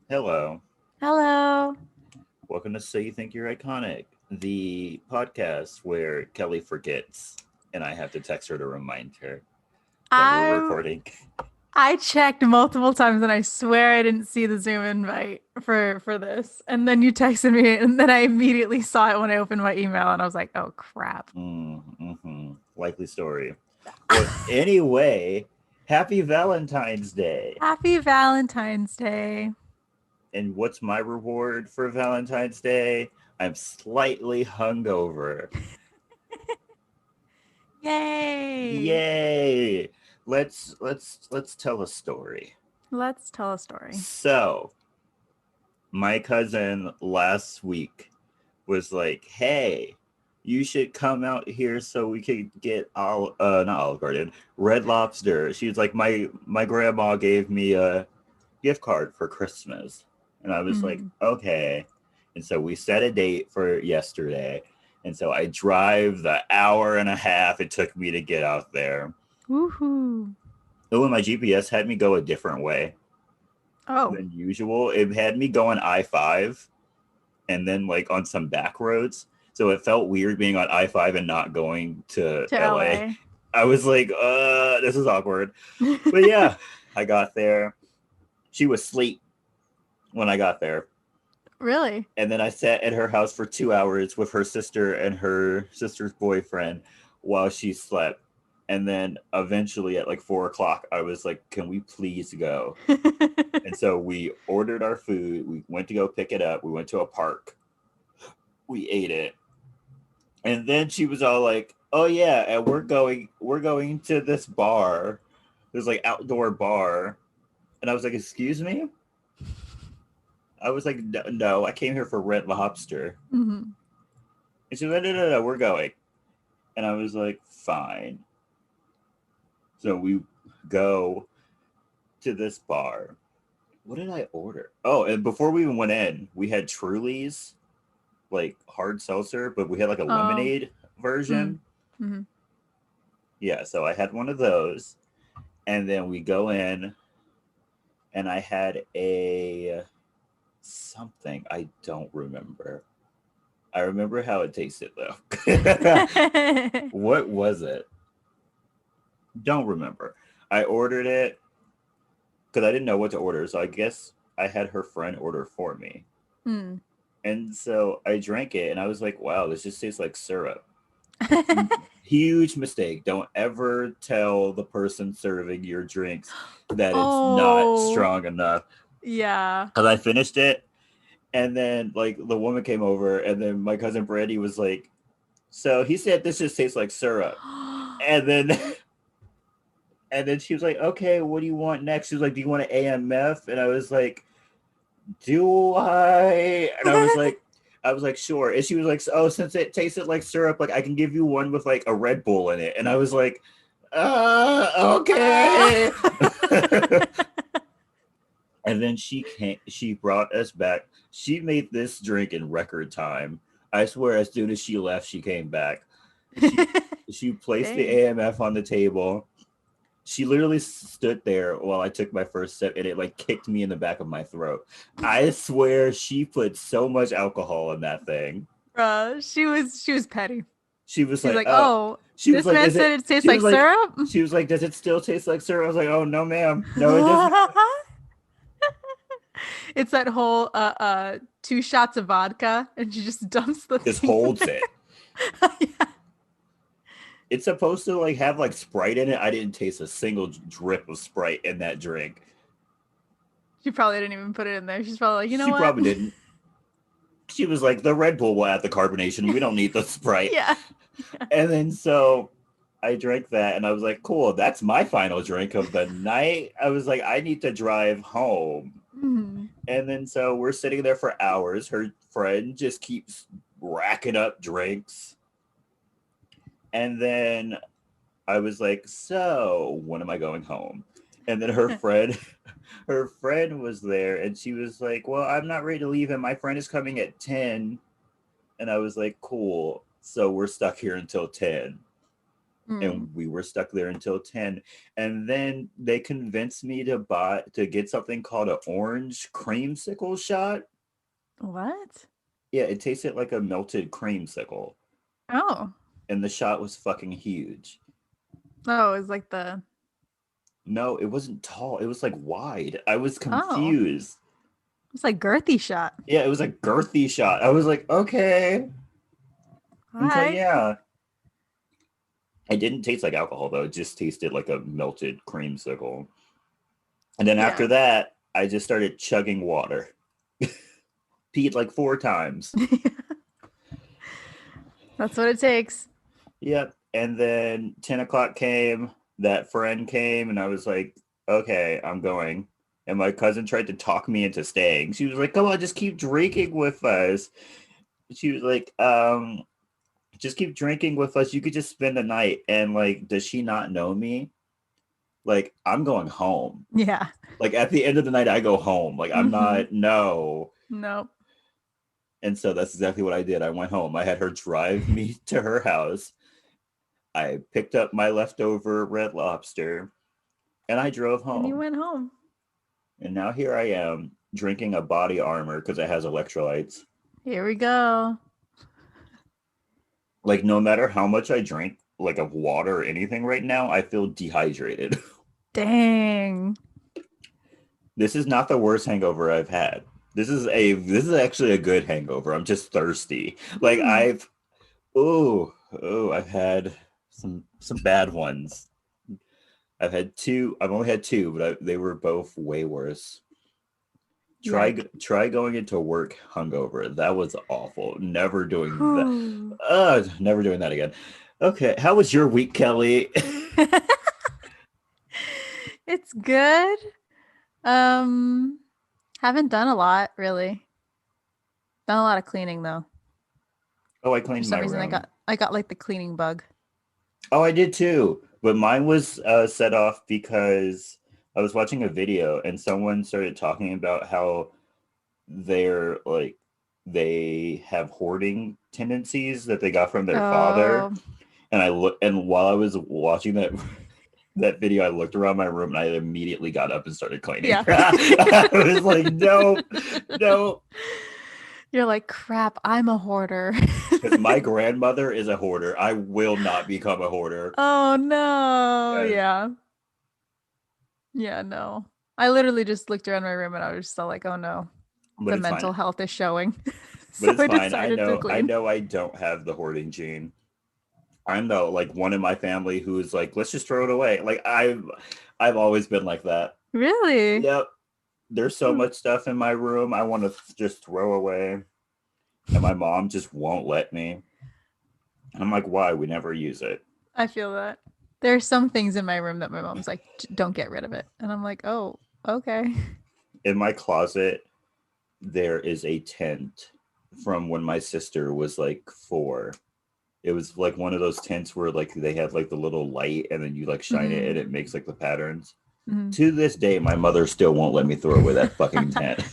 Hello. Hello. Welcome to So You Think You're Iconic, the podcast where Kelly forgets and I have to text her to remind her that we're I recording. I checked multiple times and I swear I didn't see the Zoom invite for this. And then you texted me and then I immediately saw it when I opened my email and I was like, "Oh crap." Likely story. Well, anyway, happy Valentine's Day. Happy Valentine's Day. And what's my reward for Valentine's Day? I'm slightly hungover. Yay. Yay! Let's tell a story. Let's tell a story. So, my cousin last week was like, "Hey, you should come out here so we could get not Olive Garden, Red Lobster." She was like, "My grandma gave me a gift card for Christmas," and I was like, Mm. "Okay." And so we set a date for yesterday, and so I drive the hour and a half it took me to get out there. Woohoo. Oh, and my GPS had me go a different way Oh, than usual. It had me going I-5 and then like on some back roads. So it felt weird being on I-5 and not going to to LA. LA. I was like, this is awkward. But yeah, I got there. She was asleep when I got there. Really? And then I sat at her house for 2 hours with her sister and her sister's boyfriend while she slept. And then eventually at like 4 o'clock, I was like, can we please go? And so we ordered our food. We went to go pick it up. We went to a park. We ate it. And then she was all like, "Oh yeah, and we're going to this bar. There's like outdoor bar." And I was like, "Excuse me?" I was like, "No, I came here for Red Lobster." Mhm. And she was like, "No, we're going." And I was like, "Fine." So we go to this bar. What did I order? Oh, and before we even went in, we had Truly's like hard seltzer, but we had like a Oh. lemonade Mm. version. Mhm. Yeah, so I had one of those. And then we go in and I had a something I don't remember. I remember how it tasted though. What was it? Don't remember. I ordered it because I didn't know what to order, so I guess I had her friend order for me. Mm. And so I drank it and I was like, wow, this just tastes like syrup. Huge mistake. Don't ever tell the person serving your drinks that it's not Oh, strong enough. yeah. Because I finished it and then like the woman came over and then my cousin Brandy was like, so he said this just tastes like syrup. And then and then she was like, okay, what do you want next? She was like, do you want an AMF? And I was like, do I? And I was like, sure. And she was like, oh, since it tasted like syrup, like I can give you one with like a Red Bull in it. And I was like, okay. And then she brought us back. She made this drink in record time. I swear, as soon as she left, she came back. She she placed the Dang. AMF on the table. She literally stood there while I took my first sip, and it like kicked me in the back of my throat. I swear, she put so much alcohol in that thing. Bruh, she was petty. She was She's like, like, "Oh," "Oh, she was this like, man "Is said it?" it tastes like syrup." She was like, "Does it still taste like syrup?" I was like, "Oh no, ma'am, no, it does not." It's that whole two shots of vodka and she just dumps the Just thing in holds there. it. Yeah. It's supposed to like have like Sprite in it. I didn't taste a single drip of Sprite in that drink. She probably didn't even put it in there. She's probably like, "You know She what?" probably didn't. She was like, the Red Bull will add the carbonation. We don't need the Sprite. Yeah. Yeah. And then so I drank that and I was like, cool, that's my final drink of the night. I was like, I need to drive home. Mhm. And then so we're sitting there for hours. Her friend just keeps racking up drinks. And then I was like, so when am I going home? And then her friend was there and she was like, well, I'm not ready to leave and my friend is coming at 10. And I was like, cool. So we're stuck here until 10. and we were stuck there until 10. And then they convinced me to get something called an orange creamsicle shot. What? Yeah, it tasted like a melted creamsicle, Oh. and the shot was fucking huge. Oh, it's like the No, it wasn't tall. It was like wide. I was oh. confused. It's like girthy shot. Yeah, it was a girthy shot. I was like, okay. And so Hi. yeah, it didn't taste like alcohol though. It just tasted like a melted creamsicle. And then after Yeah. that, I just started chugging water. Peed like 4 times. That's what it takes. Yep. And then 10 o'clock came, that friend came, and I was like, okay, I'm going. And my cousin tried to talk me into staying. She was like, come on, just keep drinking with us. She was like, just keep drinking with us. You could just spend the night. And like, does she not know me? Like, I'm going home. Yeah. Like at the end of the night, I go home. Like I'm not, no. Nope. And so that's exactly what I did. I went home. I had her drive me to her house. I picked up my leftover Red Lobster and I drove home. And you went home. And now here I am drinking a body armor because it has electrolytes. Here we go. Like no matter how much I drink, like of water or anything right now, I feel dehydrated. Dang. This is not the worst hangover I've had. This is actually a good hangover. I'm just thirsty. Like I've had some bad ones. I've only had two, but they were both way worse. Try going into work hungover. That was awful. Never doing that. Never doing that again. Okay, how was your week, Kelley? It's good. Haven't done a lot really. Done a lot of cleaning though. Oh, I For cleaned some my reason, room. I got like the cleaning bug. Oh, I did too. But mine was set off because I was watching a video and someone started talking about how they have hoarding tendencies that they got from their father. And while I was watching that video, I looked around my room and I immediately got up and started cleaning. Yeah. I was like, no. You're like, crap, I'm a hoarder. Because my grandmother is a hoarder. I will not become a hoarder. Oh no. Yes. Yeah. Yeah, no. I literally just looked around my room and I was just all like, oh no, But the it's mental fine. health is showing. But So it's I fine. decided to I clean. know I don't have the hoarding gene. I'm the like one in my family who is like, let's just throw it away. Like I've always been like that. Really? Yep. There's so much stuff in my room I want to just throw away. And my mom just won't let me. And I'm like, why? We never use it. I feel that. There are some things in my room that my mom's like, don't get rid of it. And I'm like, oh, okay. In my closet, there is a tent from when my sister was like 4. It was like one of those tents where like they have like the little light and then you like shine it and it makes like the patterns. Mm-hmm. To this day, my mother still won't let me throw away that fucking tent.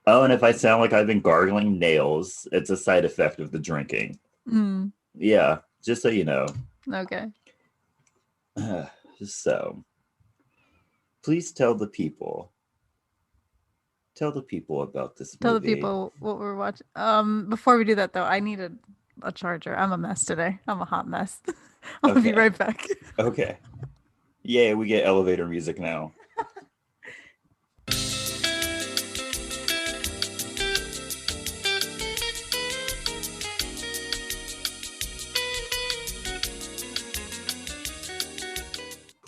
Oh, and if I sound like I've been gargling nails, it's a side effect of the drinking. Yeah, just so you know. Okay. So, please tell the people about this movie. Tell the people what we're watching. Before we do that though, I need a charger. I'm a mess today. I'm a hot mess. I'll be right back. Okay. Yeah, we get elevator music now.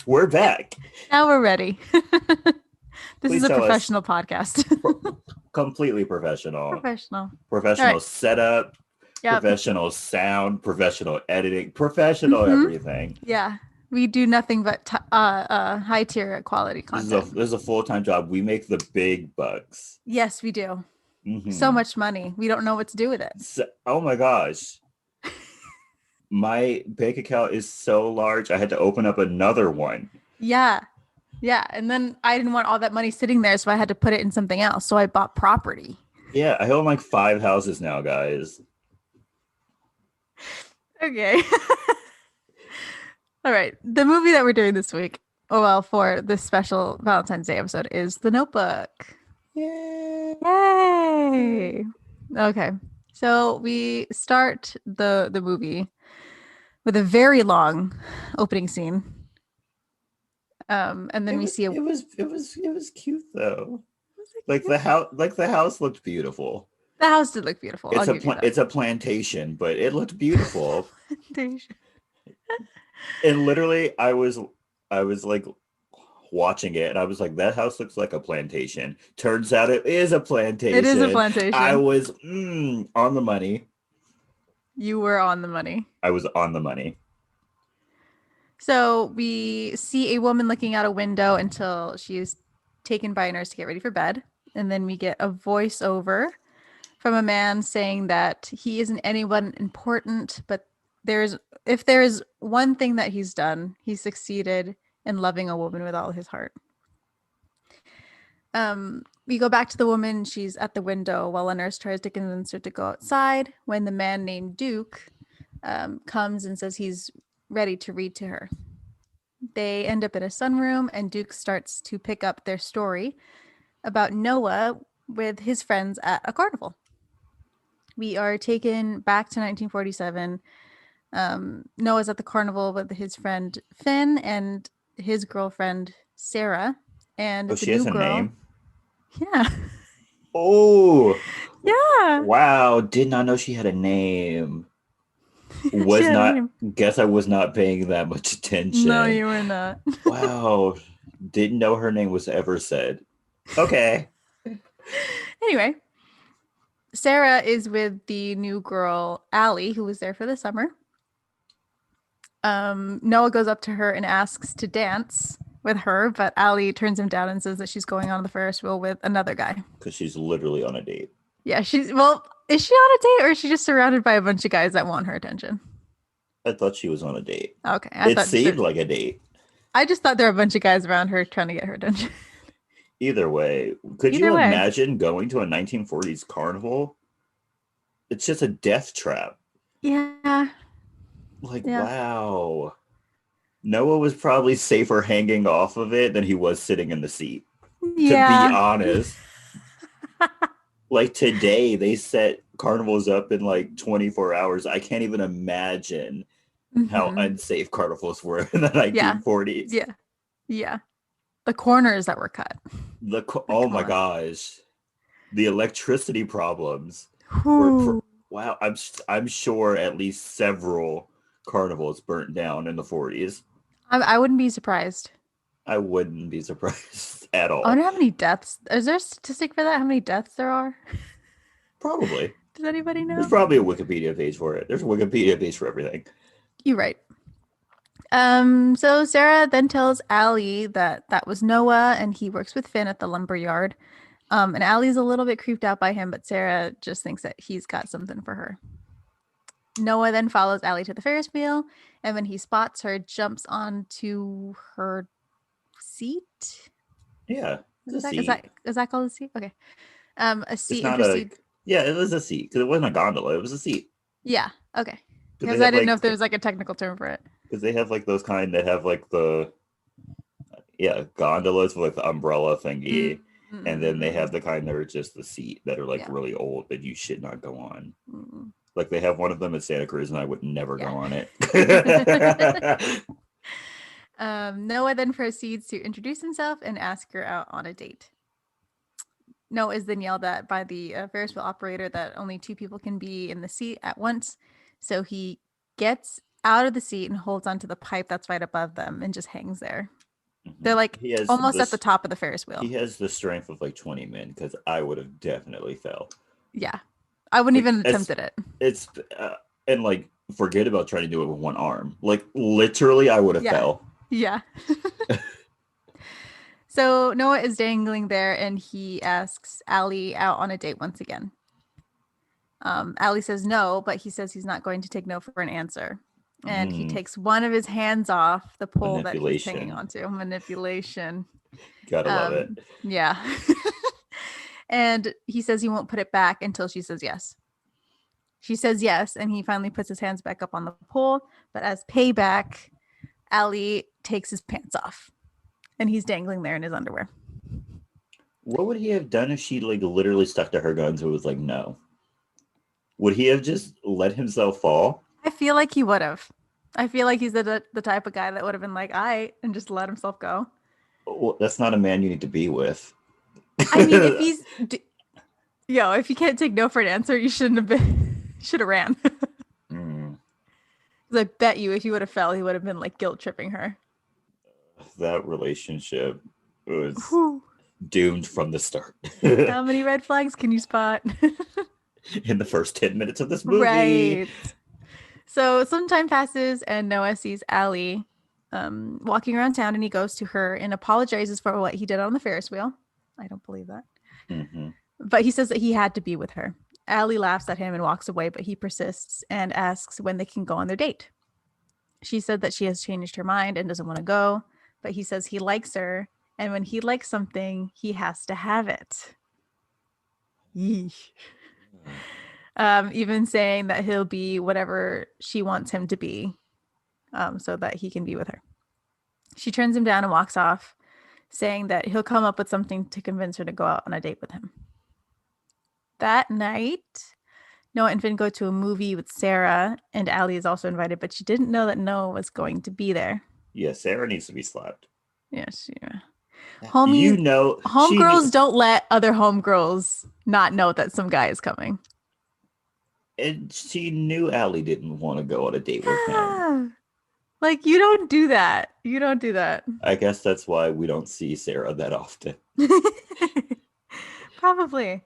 We're back. Now we're ready. This Please is a tell us. professional podcast. Completely professional. Professional Professional setup, Yep. professional sound, professional editing, professional everything. Yeah. We do nothing but high tier quality content. This is a full-time job. We make the big bucks. Yes, we do. Mhm. So much money. We don't know what to do with it. Oh my gosh. My bank account is so large, I had to open up another one. Yeah. Yeah. And then I didn't want all that money sitting there, so I had to put it in something else. So I bought property. Yeah, I own like 5 houses now, guys. Okay. All right. The movie that we're doing this week, oh well, for this special Valentine's Day episode is The Notebook. Yay! Yay. Okay. So we start the movie with a very long opening scene. And then It we was see a it was it was it was cute though. was it Like cute? the house looked beautiful. The house did look beautiful. I'll give you that. It's a plantation, but it looked beautiful. Plantation. And literally I was like watching it and I was like, that house looks like a plantation. Turns out it is a It is a plantation. I plantation. was on the money. You were on the money. I was on the money. So we see a woman looking out a window until she is taken by a nurse to get ready for bed. And then we get a voiceover from a man saying that he isn't anyone important, but there's if there is one thing that he's done, he succeeded in loving a woman with all his heart. We go back to the woman. She's at the window while a nurse tries to convince her to go outside when the man named Duke comes and says he's ready to read to her. They end up in a sunroom, and Duke starts to pick up their story about Noah with his friends at a carnival. We are taken back to 1947. Noah's at the carnival with his friend Finn and his girlfriend Sarah, and Oh, the she new has a girl. name. Yeah, Oh, yeah. wow. Did not know she had a name. She Was had a not, name. guess I was not paying that much No, attention. you were not. Wow. Didn't know her name was ever said. Okay. Anyway, Sarah is with the new girl Allie, who was there for the summer. Noah goes up to her and asks to dance with her, but Allie turns him down and says that she's going on the Ferris wheel with another guy. Because she's literally on a date. Yeah, is she on a date or is she just surrounded by a bunch of guys that want her attention? I thought she was on a date. Okay, It seemed like a date. I just thought there were a bunch of guys around her trying to get her attention. Either way, could Either you way, imagine going to a 1940s carnival? It's just a death trap. yeah, Like, yeah, wow. Noah was probably safer hanging off of it than he was sitting in the seat. To be yeah. honest, like today, they set carnivals up in like 24 hours. I can't even imagine how Hmm. unsafe carnivals were in the Yeah, 1940s. yeah, yeah. The corners that were cut. My Oh my God. gosh, the electricity problems were Whew. wow. I'm sure at least several carnivals burnt down in the 40s. I wouldn't be surprised. I wouldn't be surprised at I all. wonder how many deaths. Is there a statistic for that? How many deaths there are? Probably. Does anybody There's know? probably a Wikipedia page for it. There's a Wikipedia page for everything. You're right. So Sarah then tells Allie that that was Noah and he works with Finn at the lumber yard. And Allie's a little bit creeped out by him, but Sarah just thinks that he's got something for her. Noah then follows Allie to the Ferris wheel, and when he spots her, jumps onto her seat. Yeah, it's a Is that called a seat? Okay. A It's seat and not a. proceed. Yeah, it was a seat because it wasn't a gondola. It was a seat Yeah. Okay. because they Because I have didn't know if there was like a technical term for it. like those kind that have like the gondolas with the umbrella thingy, and then they Mm-mm. have the kind that are just the seat that are like Yeah. really old that you should not go on. Mm. Like they have one of them at Santa Cruz, and I would never go Yeah. on it. Noah then proceeds to introduce himself and ask her out on a date. Noah is then yelled at by the Ferris wheel operator that only two people can be in the seat at once. So he gets out of the seat and holds onto the pipe that's right above them and just hangs there. They're like He has almost at the this. top of the Ferris wheel. He has the strength of like 20 men because I would have definitely fell. Yeah. I wouldn't Like even attempted it. it's and like forget about trying to do it with one arm. Like literally, I would have Yeah. fell. Yeah. So Noah is dangling there and he asks Allie out on a date once again. Allie says no, but he says he's not going to take no for an answer. And he takes one of his hands off the pole that he's hanging Manipulation. onto. Manipulation. Gotta love it. Yeah. And he says he won't put it back until she says yes. She says yes, and he finally puts his hands back up on the pole. But as payback, Allie takes his pants off, and he's dangling there in his underwear. What would he have done if she like literally stuck to her guns and was like, no? Would he have just let himself fall? I feel like he would have. I feel like he's the type of guy that would have been like, "I," and just let himself go. Well, that's not a man you need to be with. I mean, if he's, if you can't take no for an answer, you shouldn't have been, should have ran. Mm, Because I bet you, if he would have fell, he would have been like guilt tripping her. that relationship was Whew. doomed from the start. How many red flags can you spot? In the first 10 minutes of this movie. Right. So some time passes, and Noah sees Allie walking around town, and he goes to her and apologizes for what he did on the Ferris wheel. I don't believe that. Mm-hmm. But he says that he had to be with her. Allie laughs at him and walks away, but he persists and asks when they can go on their date. She said that she has changed her mind and doesn't want to go, but he says he likes her, and when he likes something, he has to have it. Yeesh. Even saying that he'll be whatever she wants him to be, so that he can be with her. She turns him down and walks off, saying that he'll come up with something to convince her to go out on a date with him. That night, Noah and Finn go to a movie with Sarah, and Allie is also invited, but she didn't know that Noah was going to be there. Yeah, Sarah needs to be slapped. Yes, yeah. You Homies, know, homegirls don't let other homegirls not know that some guy is coming. and she knew Allie didn't want to go on a date with him. Yeah. Like, you don't do that. You don't do that. I guess that's why we don't see Sarah that often. Probably.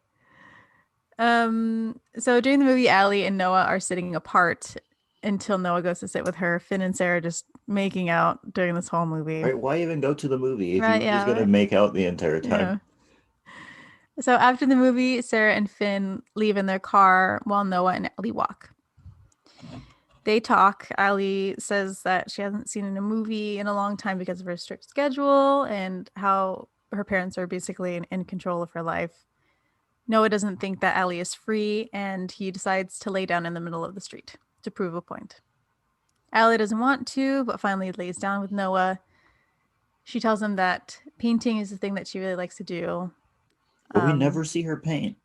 So during the movie, Allie and Noah are sitting apart until Noah goes to sit with her. Finn and Sarah just making out during this whole movie. Right? Why even go to the movie if Right, you were just yeah, gonna right. make out the entire time? Yeah. So after the movie, Sarah and Finn leave in their car while Noah and Allie walk. They talk. Allie says that she hasn't seen a movie in a long time because of her strict schedule and how her parents are basically in control of her life. Noah doesn't think that Allie is free, and he decides to lay down in the middle of the street to prove a point. Allie doesn't want to, but finally lays down with Noah. She tells him that painting is the thing that she really likes to do. But we never see her paint.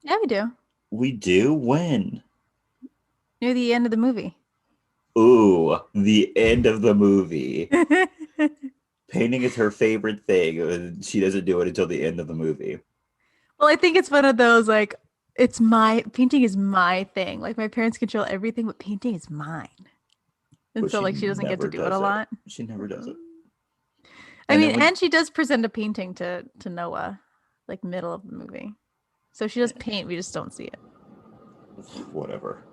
Yeah, we do. We do? When? Near the end of the movie. Ooh, the end of the movie. Painting is her favorite thing, and she doesn't do it until the end of the movie. Well, I think it's one of those like, it's my painting is my thing. Like, my parents control everything, but painting is mine. And But so like she doesn't get to do it a lot. She never does it. I And mean, then when, and she does present a painting to Noah, like middle of the movie. So she does paint, we just don't see it. whatever.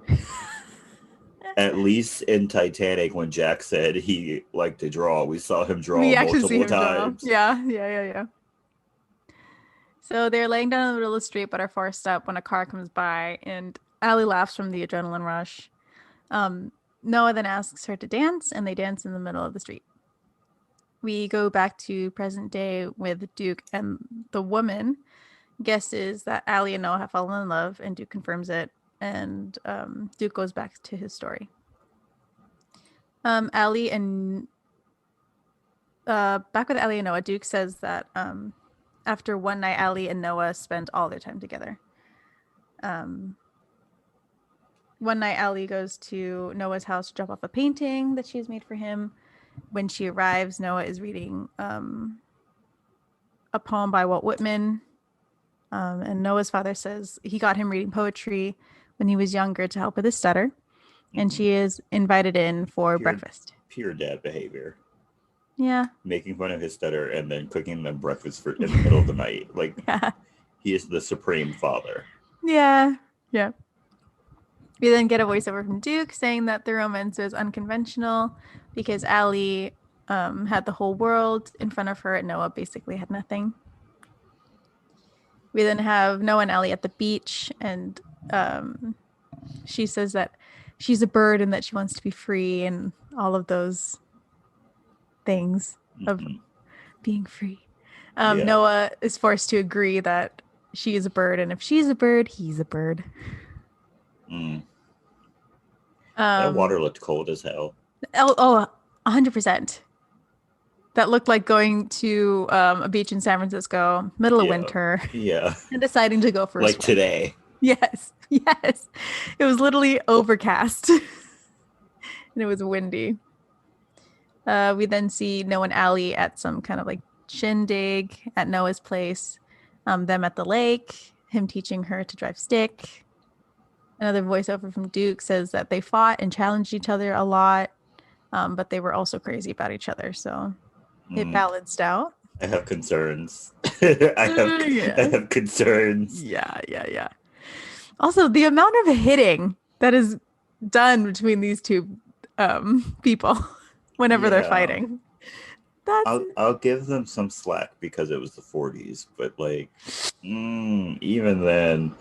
At least in Titanic, when Jack said he liked to draw, we saw him draw We actually see multiple him draw. times. Yeah. So they're laying down in the middle of the street, but are forced up when a car comes by, and Allie laughs from the adrenaline rush. Noah then asks her to dance, and they dance in the middle of the street. We go back to present day with Duke, and the woman guesses that Allie and Noah have fallen in love, and Duke confirms it, and Duke goes back to his story. Allie and back with Allie and Noah, Duke says that after one night, Allie and Noah spent all their time together. One night, Allie goes to Noah's house to drop off a painting that she has made for him. When she arrives, Noah is reading a poem by Walt Whitman. And Noah's father says he got him reading poetry when he was younger to help with his stutter. And she is invited in for breakfast. Pure dad behavior. Yeah. Making fun of his stutter and then cooking them breakfast in the middle of the night. Like, yeah. He is the supreme father. Yeah. We then get a voiceover from Duke saying that the romance is unconventional because Allie had the whole world in front of her and Noah basically had nothing. We then have Noah and Allie at the beach, and she says that she's a bird and that she wants to be free and all of those things of being free. Noah is forced to agree that she is a bird, and if she's a bird, he's a bird. That Um, water looked cold as hell. oh, 100%. That looked like going to a beach in San Francisco, middle of Yeah. winter, Yeah. and deciding to go for a Like swim. today. Yes, yes. It was literally overcast and it was windy. We then see Noah and Allie at some kind of like shindig at Noah's place, them at the lake, him teaching her to drive stick. Another voiceover from Duke says that they fought and challenged each other a lot, but they were also crazy about each other. So it Mm, balanced out. I have concerns. I Yeah. have concerns. Yeah, yeah, yeah. Also, the amount of hitting that is done between these two people whenever they're Yeah. fighting. That's I'll give them some slack because it was the 40s, but like even then,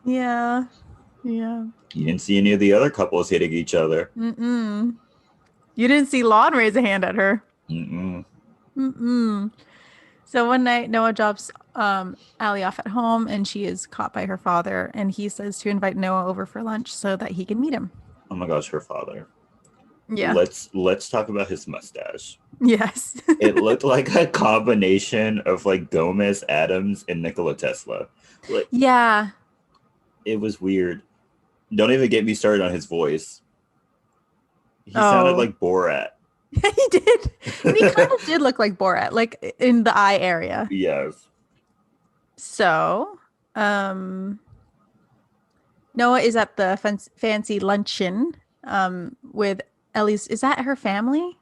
yeah, yeah. you didn't see any of the other couples hitting each other. Mm-mm. You didn't see Lon raise a hand at her. Mm-mm. Mm-mm. So one night, Noah drops Allie off at home, and she is caught by her father. And he says to invite Noah over for lunch so that he can meet him. Oh my gosh, her father. Yeah. Let's talk about his mustache. Yes. It looked like a combination of like Gomez Adams and Nikola Tesla. Like Yeah. it was weird. Don't even get me started on his voice. He sounded Oh, like Borat. he did. And he kind of did look like Borat, like in the eye area. Yes. So, um, Noah is at the fancy luncheon with Ellie's. Is that her family?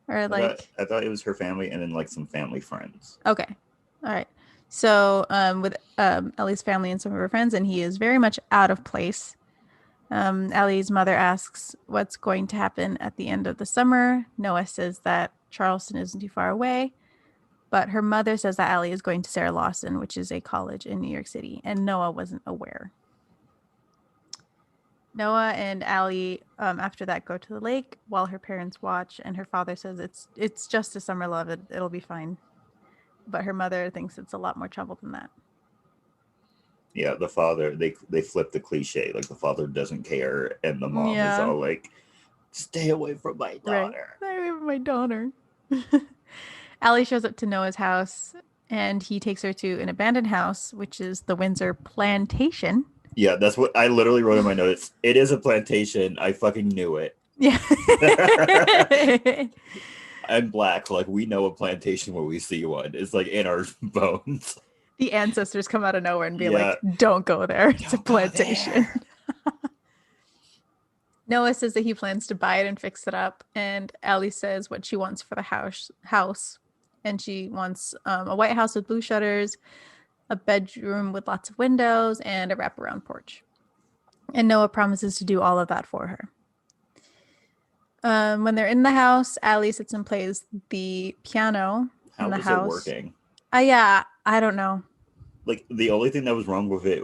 Or like, I thought it was her family and then like some family friends. okay. All right. So, with Ellie's family and some of her friends, and he is very much out of place. Ellie's mother asks what's going to happen at the end of the summer. Noah says that Charleston isn't too far away, but her mother says that Ellie is going to Sarah Lawson, which is a college in New York City, and Noah wasn't aware. Noah and Allie, after that, go to the lake while her parents watch, and her father says it's just a summer love. It'll be fine. But her mother thinks it's a lot more trouble than that. Yeah, the father they flip the cliche like the father doesn't care and the mom is Yeah, all like, "Stay away from my right. daughter." Stay away from my daughter. Allie shows up to Noah's house, and he takes her to an abandoned house, which is the Windsor Plantation. Yeah, that's what I literally wrote in my notes. It is a plantation. I fucking knew it. Yeah. I'm black. Like we know a plantation when we see one. It's like in our bones. The ancestors come out of nowhere and be Yeah. like, don't go there. It's a Don't go plantation. there. Noah says that he plans to buy it and fix it up. And Allie says what she wants for the house. And she wants a white house with blue shutters, a bedroom with lots of windows, and a wraparound porch. And Noah promises to do all of that for her. When they're in the house, Allie sits and plays the piano in How the was it house. working? Yeah, I don't know. Like the only thing that was wrong with it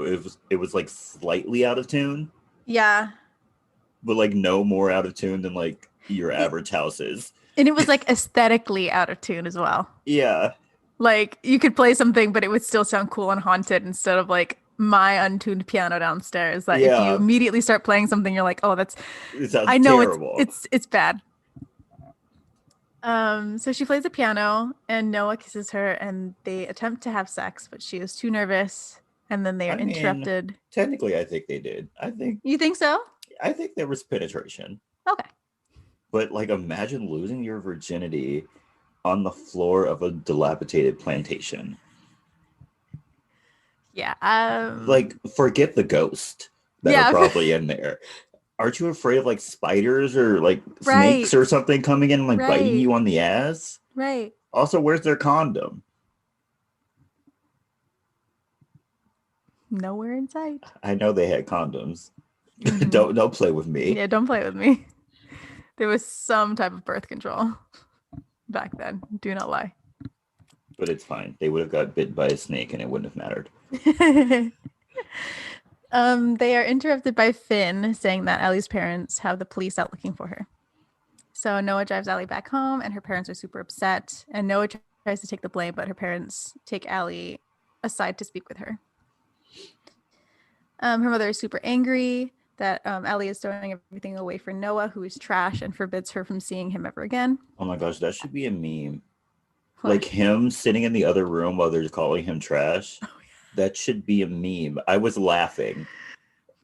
was like slightly out of tune, Yeah. but like no more out of tune than like your It, average houses. and it was like aesthetically out of tune as well. Yeah. Like you could play something, but it would still sound cool and haunted instead of like my untuned piano downstairs. That if you Yeah. immediately start playing something, you're like, oh, that's It sounds I know terrible. it's bad. So she plays the piano and Noah kisses her and they attempt to have sex, but she is too nervous and then they are I mean, interrupted. technically I think they did. You think so? I think there was penetration. Okay. But like imagine losing your virginity on the floor of a dilapidated plantation. Yeah. Like forget the ghosts that are Yeah. probably in there. Aren't you afraid of like spiders or like Right. snakes or something coming in and like biting Right. you on the ass? Right. Also, where's their condom? Nowhere in sight. I know they had condoms. Mhm. Don't play with me. Yeah, don't play with me. There was some type of birth control back then. Do not lie. But it's fine. They would have got bit by a snake and it wouldn't have mattered. They are interrupted by Finn saying that Ellie's parents have the police out looking for her. So Noah drives Ellie back home and her parents are super upset. And Noah tries to take the blame, but her parents take Ellie aside to speak with her. Her mother is super angry, that Ellie is throwing everything away for Noah, who is trash and forbids her from seeing him ever again. Oh my gosh, that should be a meme. What? Like him sitting in the other room while they're calling him trash. That should be a meme. I was laughing.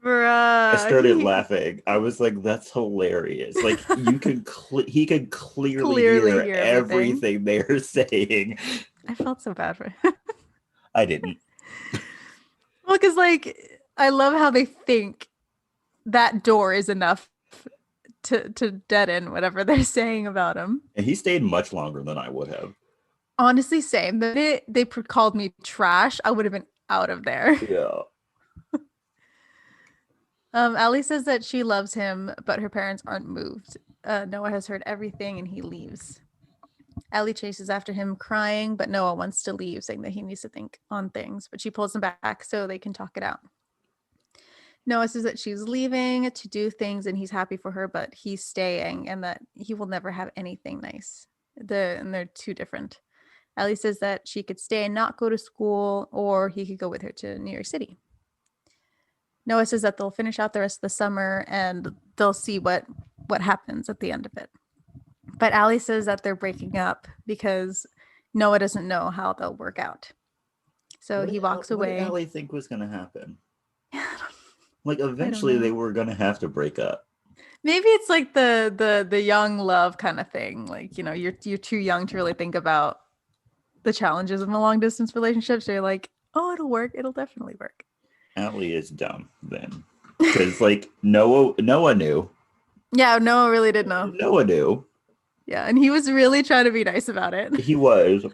I Bruh, started laughing. I was like, "That's hilarious!" Like he could clearly clearly hear hear everything. everything they're saying. I felt so bad for him. I didn't. Well, because like I love how they think that door is enough to deaden whatever they're saying about him. And he stayed much longer than I would have. Honestly, same. The minute they called me trash, I would have been out of there. Yeah. Allie says that she loves him, but her parents aren't moved. Noah has heard everything and he leaves. Allie chases after him crying, but Noah wants to leave, saying that he needs to think on things, but she pulls him back so they can talk it out. Noah says that she's leaving to do things and he's happy for her, but he's staying and that he will never have anything nice. And they're two different. Allie says that she could stay and not go to school, or he could go with her to New York City. Noah says that they'll finish out the rest of the summer and they'll see what happens at the end of it. But Allie says that they're breaking up because Noah doesn't know how they'll work out. So he walks away. What did Allie think was going to happen? Like eventually they were going to have to break up. Maybe it's like the young love kind of thing. Like, you know, you're too young to really think about the challenges of a long distance relationship. So you're like, oh, it'll work. It'll definitely work. Allie is dumb then. Because like Noah knew. Yeah, Noah really did know. Noah knew. Yeah, and he was really trying to be nice about it. He was.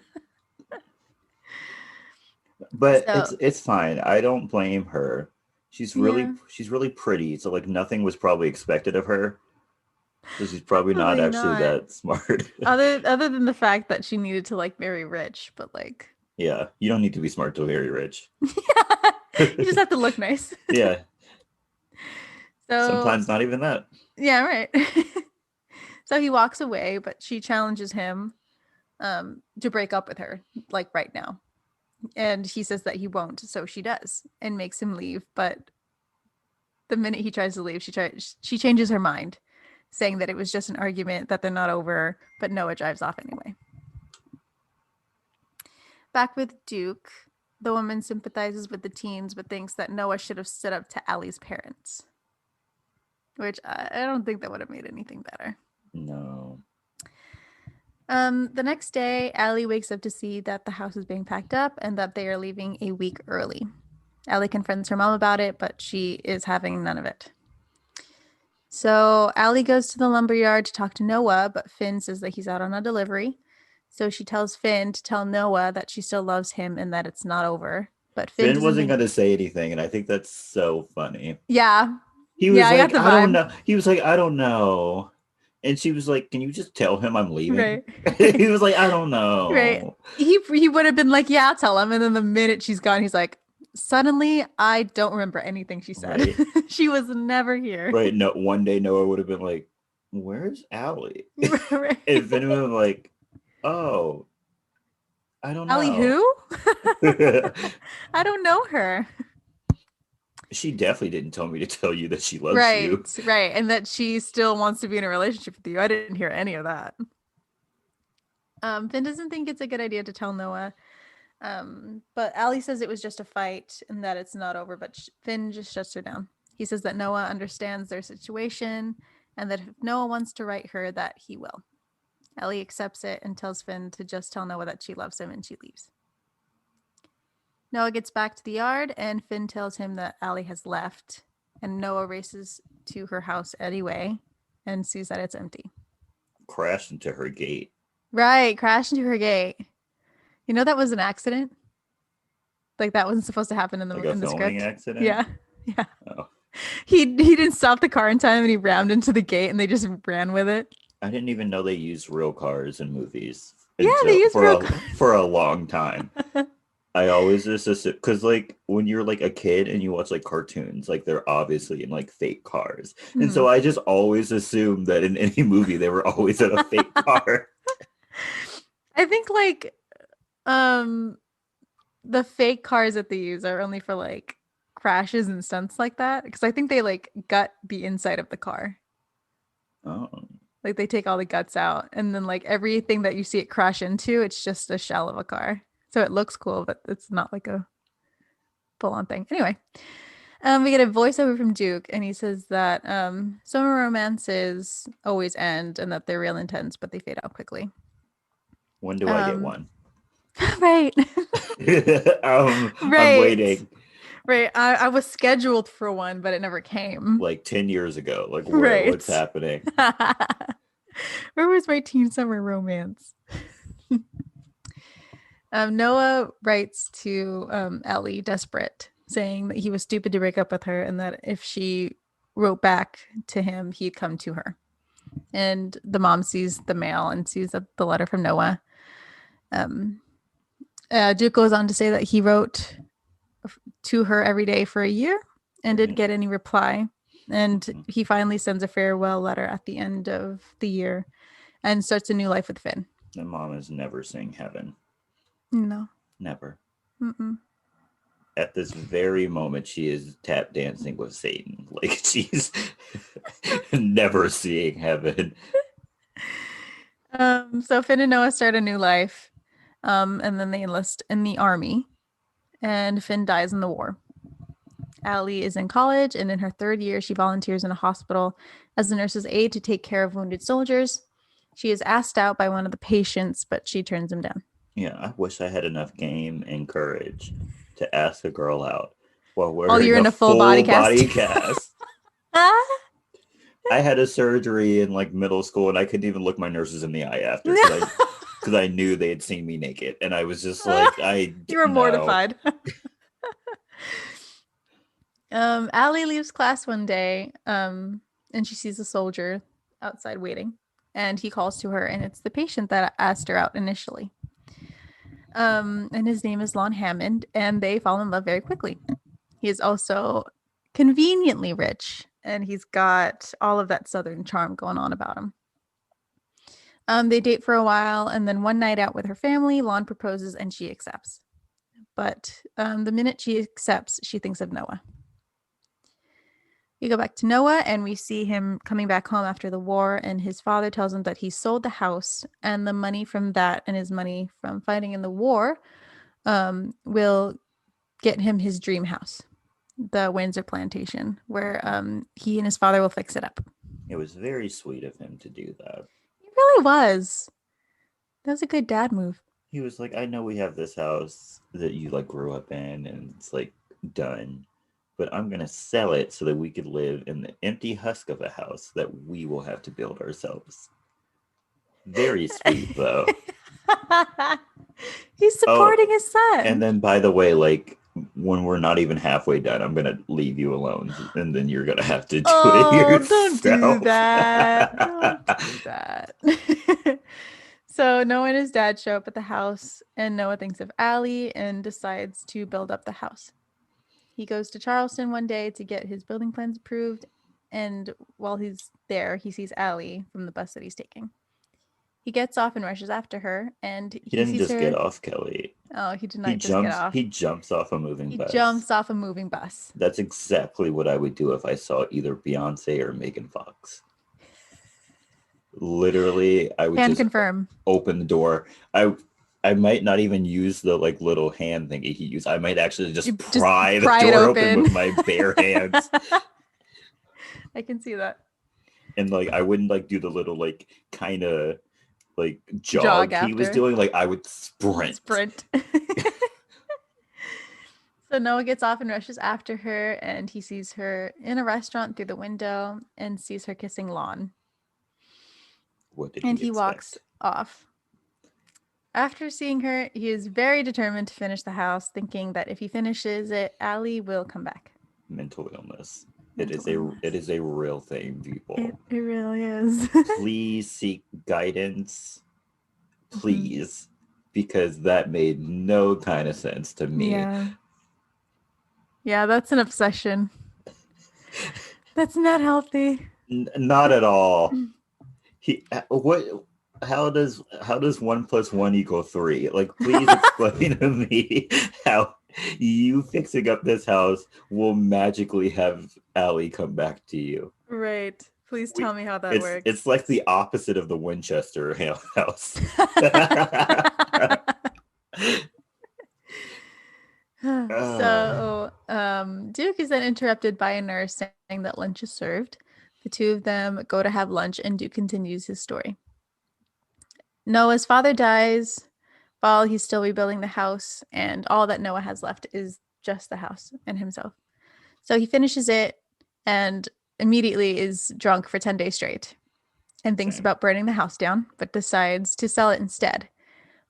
But it's fine. I don't blame her. She's really pretty. So like nothing was probably expected of her. So she's probably not actually that smart. other than the fact that she needed to like marry rich, but like yeah, you don't need to be smart to marry rich. Yeah. You just have to look nice. Yeah. So sometimes not even that. Yeah, right. So he walks away, but she challenges him to break up with her, like right now. And he says that he won't, so she does and makes him leave. But the minute he tries to leave, she changes her mind, saying that it was just an argument, that they're not over, but Noah drives off anyway. Back with Duke, the woman sympathizes with the teens, but thinks that Noah should have stood up to Allie's parents. Which I don't think that would have made anything better. No. The next day, Allie wakes up to see that the house is being packed up and that they are leaving a week early. Allie confronts her mom about it, but she is having none of it. So Allie goes to the lumberyard to talk to Noah, but Finn says that he's out on a delivery. So she tells Finn to tell Noah that she still loves him and that it's not over. But Finn wasn't going to say anything, and I think that's so funny. Yeah. He was like, I don't know. He was like, I don't know. And she was like, can you just tell him I'm leaving? Right. He was like, I don't know. Right. He would have been like, yeah, I'll tell him. And then the minute she's gone, he's like, suddenly I don't remember anything she said. Right. She was never here. Right. No, one day Noah would have been like, where's Allie? Right. And Finn would have been like, oh, I don't know. Allie who? I don't know her. She definitely didn't tell me to tell you that she loves you. Right. And that she still wants to be in a relationship with you. I didn't hear any of that. Finn doesn't think it's a good idea to tell Noah. But Allie says it was just a fight and that it's not over, but Finn just shuts her down. He says that Noah understands their situation and that if Noah wants to write her, that he will. Allie accepts it and tells Finn to just tell Noah that she loves him, and she leaves. Noah gets back to the yard and Finn tells him that Allie has left, and Noah races to her house anyway and sees that it's empty. Crashed into her gate. Right, crashed into her gate. You know that was an accident? Like that wasn't supposed to happen in the script. Accident? Yeah. Oh. He didn't stop the car in time and he rammed into the gate and they just ran with it. I didn't even know they used real cars in movies. Yeah, they used real cars for a long time. I always just assume, because like when you're like a kid and you watch like cartoons, like they're obviously in like fake cars. Mm-hmm. And so I just always assumed that in any movie they were always in a fake car. I think like the fake cars that they use are only for like crashes and stunts like that, because I think they like gut the inside of the car. Oh, Like they take all the guts out, and then like everything that you see it crash into, it's just a shell of a car. So it looks cool, but it's not like a full-on thing. Anyway, we get a voiceover from Duke, and he says that summer romances always end and that they're real intense, but they fade out quickly. when do I get one? Right. I'm Right. waiting. Right. I was scheduled for one, but it never came. Like 10 years ago. Like Right. what's happening? Where was my teen summer romance? Noah writes to Ellie, desperate, saying that he was stupid to break up with her and that if she wrote back to him, he'd come to her. And the mom sees the mail and sees the letter from Noah. Duke goes on to say that he wrote to her every day for a year and didn't get any reply. And he finally sends a farewell letter at the end of the year and starts a new life with Finn. The mom is never seeing heaven. No. Never. Mm-mm. At this very moment, she is tap dancing with Satan. Like she's never seeing heaven. So Finn and Noah start a new life. And then they enlist in the army. And Finn dies in the war. Allie is in college, and in her third year, she volunteers in a hospital as a nurse's aide to take care of wounded soldiers. She is asked out by one of the patients, but she turns him down. Yeah, I wish I had enough game and courage to ask a girl out while Oh, you're in a full body cast. I had a surgery in like middle school, and I couldn't even look my nurses in the eye after because I knew they had seen me naked, and I was just like, you were mortified. Allie leaves class one day, and she sees a soldier outside waiting, and he calls to her, and it's the patient that asked her out initially. And his name is Lon Hammond, and they fall in love very quickly. He is also conveniently rich, and he's got all of that Southern charm going on about him. They date for a while, and then one night out with her family, Lon proposes, and she accepts. But the minute she accepts, she thinks of Noah. We go back to Noah, and we see him coming back home after the war, and his father tells him that he sold the house, and the money from that and his money from fighting in the war will get him his dream house, the Windsor plantation, where he and his father will fix it up. It was very sweet of him to do that. It really was. That was a good dad move. He was like, I know we have this house that you like grew up in, and it's like done, but I'm going to sell it so that we could live in the empty husk of a house that we will have to build ourselves. Very sweet, though. He's supporting his son. And then, by the way, like, when we're not even halfway done, I'm going to leave you alone, and then you're going to have to do it yourself. Don't do that. Don't do that. So Noah and his dad show up at the house, and Noah thinks of Allie and decides to build up the house. He goes to Charleston one day to get his building plans approved, and while he's there, he sees Allie from the bus that he's taking. He gets off and rushes after her, and he didn't just get off, Kelly. Oh, he did not just get off. He jumps off a moving bus. He jumps off a moving bus. That's exactly what I would do if I saw either Beyonce or Megan Fox. Literally, I would confirm. Open the door. I might not even use the like little hand thing he used. I might actually just pry the door open with my bare hands. I can see that. And like I wouldn't like do the little like kind of like jog he was doing. Like I would sprint. So Noah gets off and rushes after her, and he sees her in a restaurant through the window and sees her kissing Lon. What did he walks off. After seeing her, he is very determined to finish the house, thinking that if he finishes it, Allie will come back. Mental illness. It is a real thing, people. It really is. Please seek guidance. Please. Because that made no kind of sense to me. Yeah, that's an obsession. That's not healthy. Not at all. How does 1 + 1 = 3? Like, please explain to me how You fixing up this house will magically have Allie come back to you. Right. Please tell me how that It's works. like the opposite of the Winchester house. uh, So, Duke is then interrupted by a nurse saying that lunch is served. The two of them go to have lunch, and Duke continues his story. Noah's father dies while he's still rebuilding the house, and all that Noah has left is just the house and himself. So he finishes it and immediately is drunk for 10 days straight and thinks same. about burning the house down, but decides to sell it instead.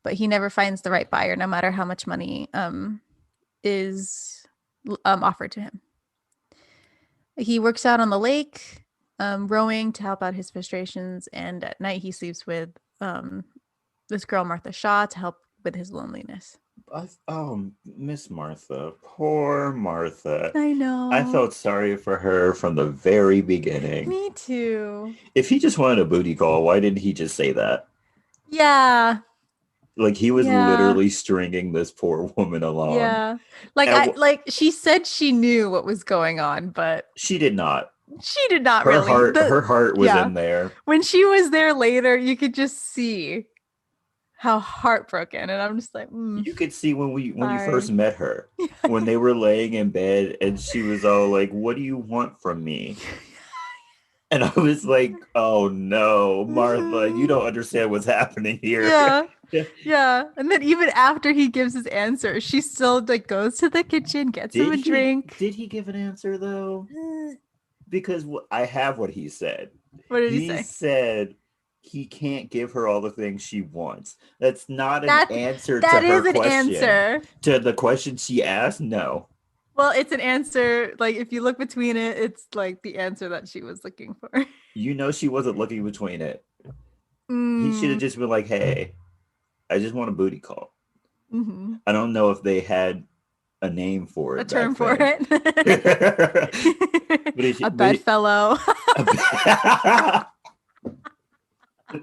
But he never finds the right buyer, no matter how much money is offered to him. He works out on the lake, rowing to help out his frustrations, and at night he sleeps with this girl, Martha Shaw, to help with his loneliness. Oh, Miss Martha, poor Martha. I I know. felt sorry for her from the very beginning. Me too. If he just wanted a booty call, why didn't he just say that? Yeah. Like he was Yeah. literally stringing this poor woman along. Yeah. Like And she said she knew what was going on, but she did not. she did not Her really. heart, her heart was Yeah. in there. When she was there later, you could just see how heartbroken, and I'm just like, You could see when you first sorry. met her, when they were laying in bed, and she was all like, "What do you want from me?" And I was like, "Oh no, Martha, you don't understand what's happening here." Yeah. Yeah. And then even after he gives his answer, she still like goes to the kitchen, gets him Did a he? drink. Did he give an answer though? Because I have what he said. What did he He say? said he can't give her all the things she wants. That's not an That answer to that her is an question. answer. To the question she asked, no. Well, it's an answer. Like if you look between it, it's like the answer that she was looking for. You know she wasn't looking between it. He should have Mm, just been like, "Hey, I just want a booty call." mm-hmm. I don't know if they had a name for A it term back for then. it. but A but bedfellow.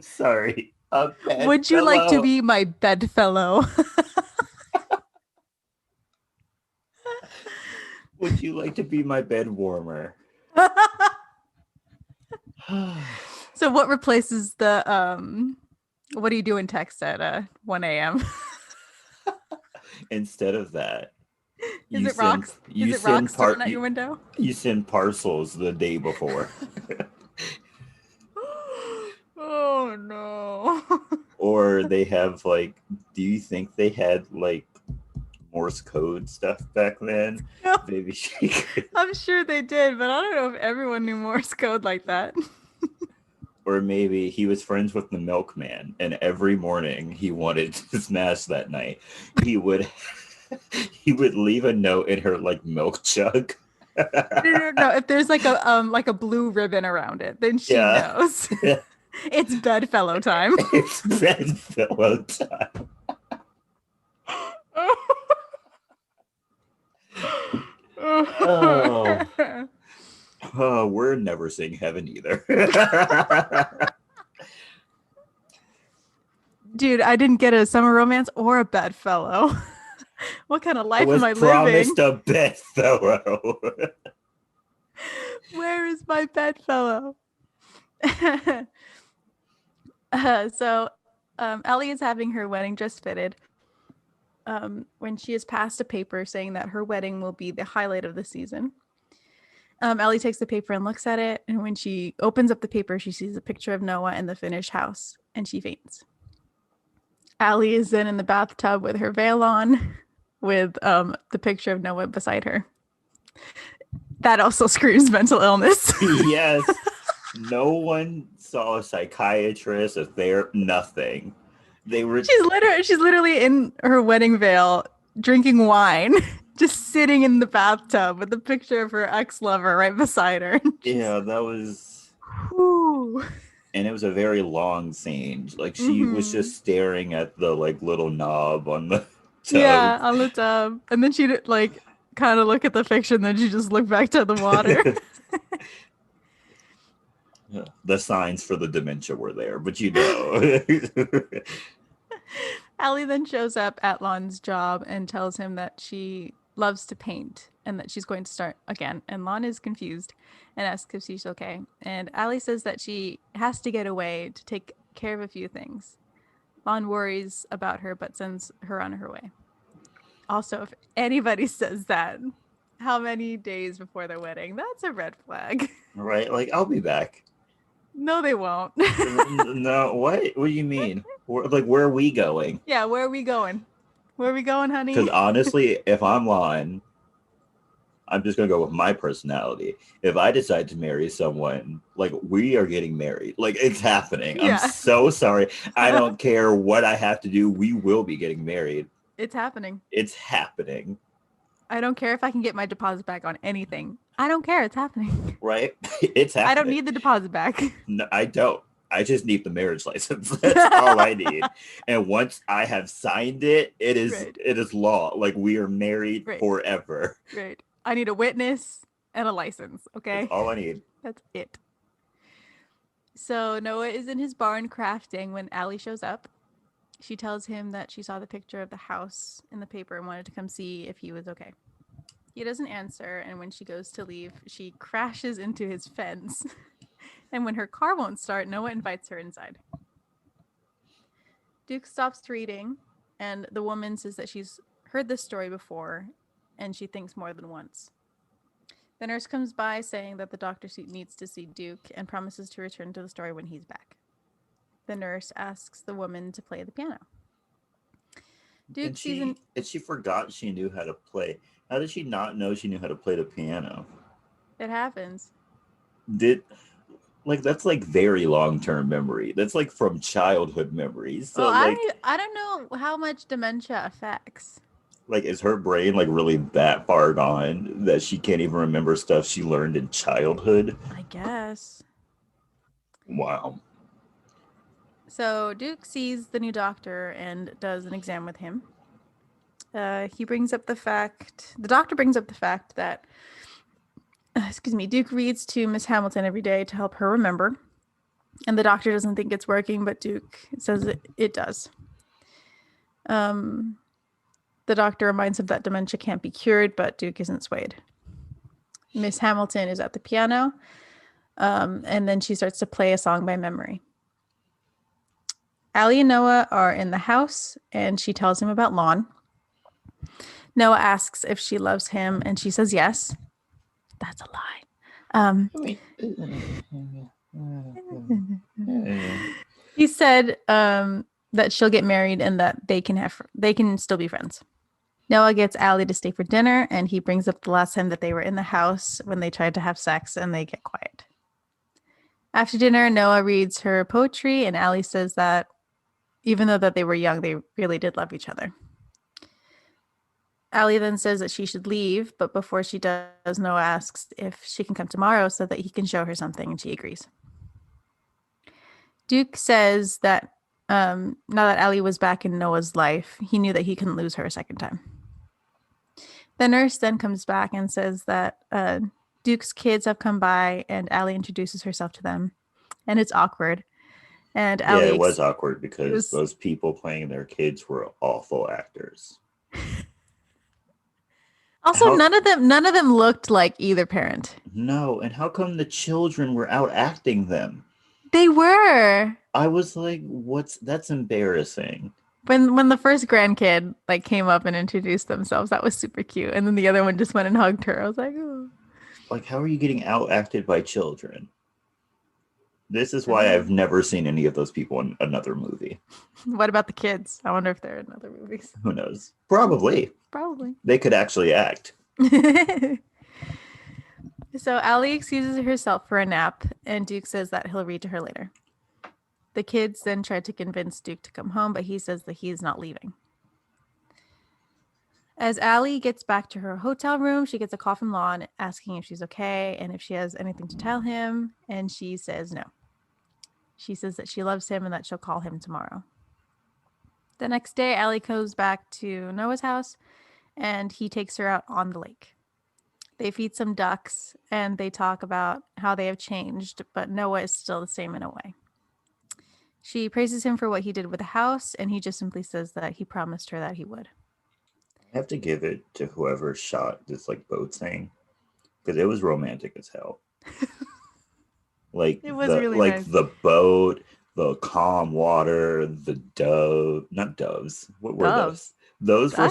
sorry, a Would you like to bedfellow. be my bedfellow? Would you like to be my bed warmer? So what replaces the what do you do in text at 1 a.m.? Instead of that, Is you it send rocks? Is you it send rocks thrown part at your you, window? you send parcels the day before. Oh no. Or they have like, do you think they had like Morse code stuff back then? No, Maybe she could. I'm sure they did, but I don't know if everyone knew Morse code like that. Or maybe he was friends with the milkman, and every morning he wanted to smash that night. He would he would leave a note in her like milk jug. No. If there's like a blue ribbon around it, then she Yeah. knows. It's bedfellow time. It's bedfellow time. Oh. Oh, we're never seeing heaven either. Dude, I didn't get a summer romance or a bedfellow. What kind of I life am was I living? promised a bedfellow. Where is my bedfellow? So, Ellie is having her wedding dress fitted when she is passed a paper saying that her wedding will be the highlight of the season. Ellie takes the paper and looks at it, and when she opens up the paper, she sees a picture of Noah and the finished house, and she faints. Allie is then in the bathtub with her veil on, with the picture of Noah beside her. That also screams mental illness. Yes. No one saw a psychiatrist, a therapist, nothing. They were She's literally in her wedding veil, drinking wine, just sitting in the bathtub with a picture of her ex-lover right beside her. yeah, that was Whew. and it was a very long scene. Like she was Mm-hmm. just staring at the like little knob on the tub. Yeah, on the tub. And then she'd like kind of look at the picture and then she just looked back to the water. The signs for the dementia were there, but you know. Allie then shows up at Lon's job and tells him that she loves to paint and that she's going to start again. And Lon is confused and asks if she's okay. And Allie says that she has to get away to take care of a few things. Lon worries about her but sends her on her way. Also, if anybody says that, how many days before their wedding, that's a red flag. Right? Like, I'll be back. No, they won't. No, what? What do you mean? Where are we going? Yeah, where are we going? Where are we going, Because honey? honestly, if I'm Lon, I'm just gonna go with my personality. If I decide to marry someone, like we are getting married, like it's happening. I'm Yeah. so sorry. I don't care what I have to do. We will be getting married. It's happening. It's happening, I don't care if I can get my deposit back on anything. I don't care. It's happening. right? It's happening. I don't need the deposit back. No, I don't. I just need the marriage license. That's all I need. And once I have signed it, it is Right. it is law. Like we are married Right. forever. Right. I need a witness and a license. Okay. That's all I need. That's it. So Noah is in his barn crafting when Allie shows up. She tells him that she saw the picture of the house in the paper and wanted to come see if he was okay. He doesn't answer, and when she goes to leave, she crashes into his fence. And when her car won't start, Noah invites her inside. Duke stops reading, and the woman says that she's heard this story before, and she thinks more than once. The nurse comes by saying that the doctor needs to see Duke and promises to return to the story when he's back. The nurse asks the woman to play the piano. Duke And she forgot she knew how to play. How did she not know she knew how to play the piano? It happens. That's like very long-term memory. That's like from childhood memories. So Well, like I don't know how much dementia affects. like is her brain like really that far gone that she can't even remember stuff she learned in childhood? I guess. Wow. So Duke sees the new doctor and does an exam with him. The doctor brings up the fact that, Duke reads to Miss Hamilton every day to help her remember. And the doctor doesn't think it's working, but Duke says it does. The doctor reminds him that dementia can't be cured, but Duke isn't swayed. Miss Hamilton is at the piano, and then she starts to play a song by memory. Allie and Noah are in the house, and she tells him about Lon. Noah asks if she loves him, and she says yes. That's a lie. He said that she'll get married and that they can still be friends. Noah gets Allie to stay for dinner, and he brings up the last time that they were in the house when they tried to have sex, and they get quiet. After dinner, Noah reads her poetry, and Allie says that even though that they were young, they really did love each other. Allie then says that she should leave, but before she does, Noah asks if she can come tomorrow so that he can show her something, and she agrees. Duke says that now that Allie was back in Noah's life, he knew that he couldn't lose her a second time. The nurse then comes back and says that Duke's kids have come by, and Allie introduces herself to them, and it's awkward. And Allie, it was awkward because those people playing their kids were awful actors. Also, none of them looked like either parent. No, and how come the children were out acting them? They were. I was like, that's embarrassing. When the first grandkid came up and introduced themselves, that was super cute. And then the other one just went and hugged her. I was like, oh. Like, how are you getting out acted by children? This is why I've never seen any of those people in another movie. What about the kids? I wonder if they're in other movies. Who knows? Probably. They could actually act. So Allie excuses herself for a nap, and Duke says that he'll read to her later. The kids then try to convince Duke to come home, but he says that he's not leaving. As Allie gets back to her hotel room, she gets a call from Lon asking if she's okay and if she has anything to tell him, and she says no. She says that she loves him and that she'll call him tomorrow. The next day, Allie goes back to Noah's house, and he takes her out on the lake. They feed some ducks, and they talk about how they have changed, but Noah is still the same in a way. She praises him for what he did with the house, and he just simply says that he promised her that he would. I have to give it to whoever shot this like boat thing because it was romantic as hell. Like It was really like nice. the boat, the calm water, the dove, not doves. What were Doves. those? Those were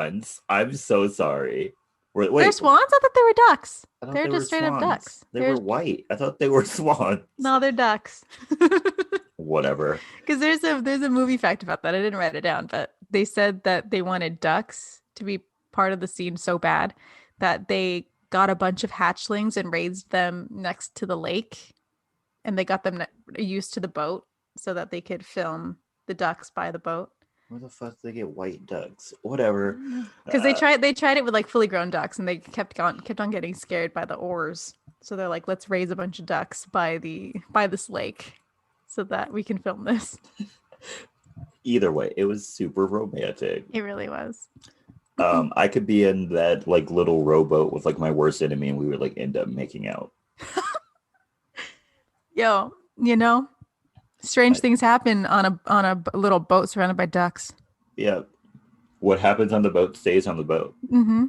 Ducks? I'm so sorry. They're Wait, swans? I thought they were ducks. I thought They're they were just straight up swans. ducks. They were white. I thought they were swans. No, they're ducks. Whatever. Because there's a movie fact about that. I didn't write it down, but they said that they wanted ducks to be part of the scene so bad that they got a bunch of hatchlings and raised them next to the lake, and they got them used to the boat so that they could film the ducks by the boat. Where the fuck did they get white ducks? Whatever. Because they tried it with like fully grown ducks, and they kept on getting scared by the oars. So they're like, let's raise a bunch of ducks by this lake so that we can film this. Either way, it was super romantic. It really was. I could be in that like little rowboat with like my worst enemy, and we would like end up making out. Yo, strange things happen on a little boat surrounded by ducks. Yeah. What happens on the boat stays on the boat. Mm-hmm.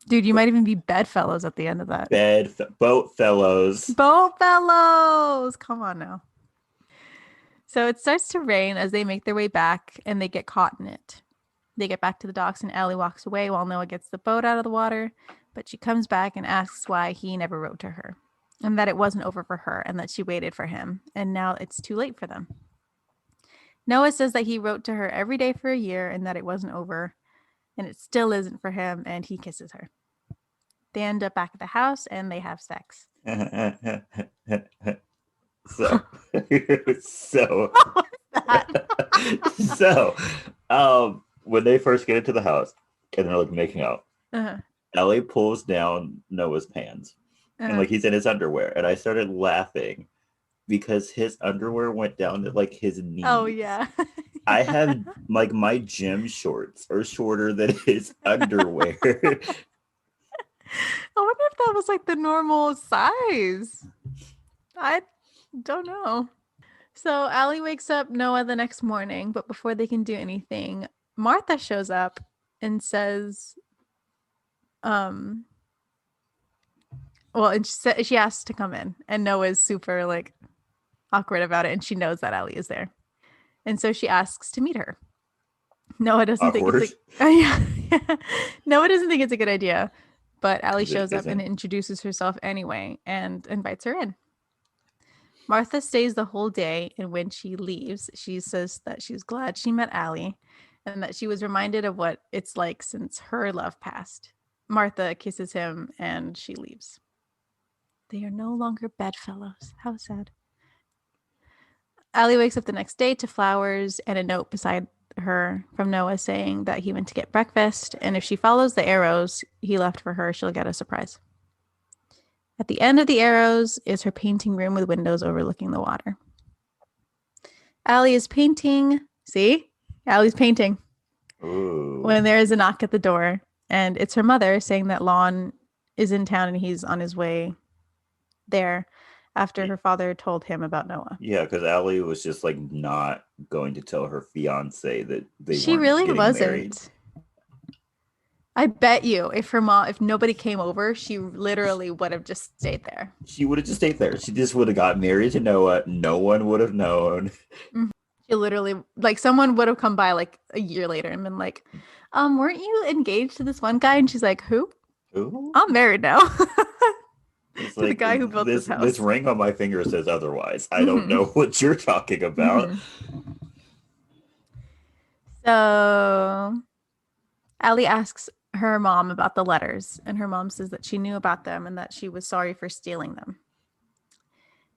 Dude, you might even be bedfellows at the end of that. Boat fellows. Boat fellows! Come on now. So it starts to rain as they make their way back, and they get caught in it. They get back to the docks, and Allie walks away while Noah gets the boat out of the water, but she comes back and asks why he never wrote to her, and that it wasn't over for her, and that she waited for him, and now it's too late for them. Noah says that he wrote to her every day for a year and that it wasn't over, and it still isn't for him, and he kisses her. They end up back at the house, and they have sex. so when they first get into the house and they're like making out, Ellie pulls down Noah's pants and like he's in his underwear, and I started laughing because his underwear went down to like his knees. Oh yeah. I have like my gym shorts are shorter than his underwear. I wonder if that was like the normal size. I don't know. So Allie wakes up Noah the next morning, but before they can do anything, Martha shows up and says, and she asks to come in, and Noah's super like awkward about it, and she knows that Allie is there, and so she asks to meet her. Noah doesn't think it's Noah doesn't think it's a good idea, but Allie shows up and introduces herself anyway and invites her in. Martha stays the whole day, and when she leaves, she says that she's glad she met Allie and that she was reminded of what it's like since her love passed. Martha kisses him, and she leaves. They are no longer bedfellows. How sad. Allie wakes up the next day to flowers and a note beside her from Noah saying that he went to get breakfast, and if she follows the arrows he left for her, she'll get a surprise. At the end of the arrows is her painting room with windows overlooking the water. Allie is painting. See? Allie's painting. Ooh. When there is a knock at the door, and it's her mother saying that Lon is in town and he's on his way there after her father told him about Noah. Yeah, because Allie was just like not going to tell her fiance that she really wasn't married. I bet you if nobody came over, she literally would have just stayed there. She would have just stayed there. She just would have got married to Noah. No one would have known. She literally, like, someone would have come by like a year later and been like, weren't you engaged to this one guy? And she's like, who? I'm married now. It's like, the guy who built this house. This ring on my finger says otherwise. I don't know what you're talking about. So Allie asks her mom about the letters, and her mom says that she knew about them and that she was sorry for stealing them.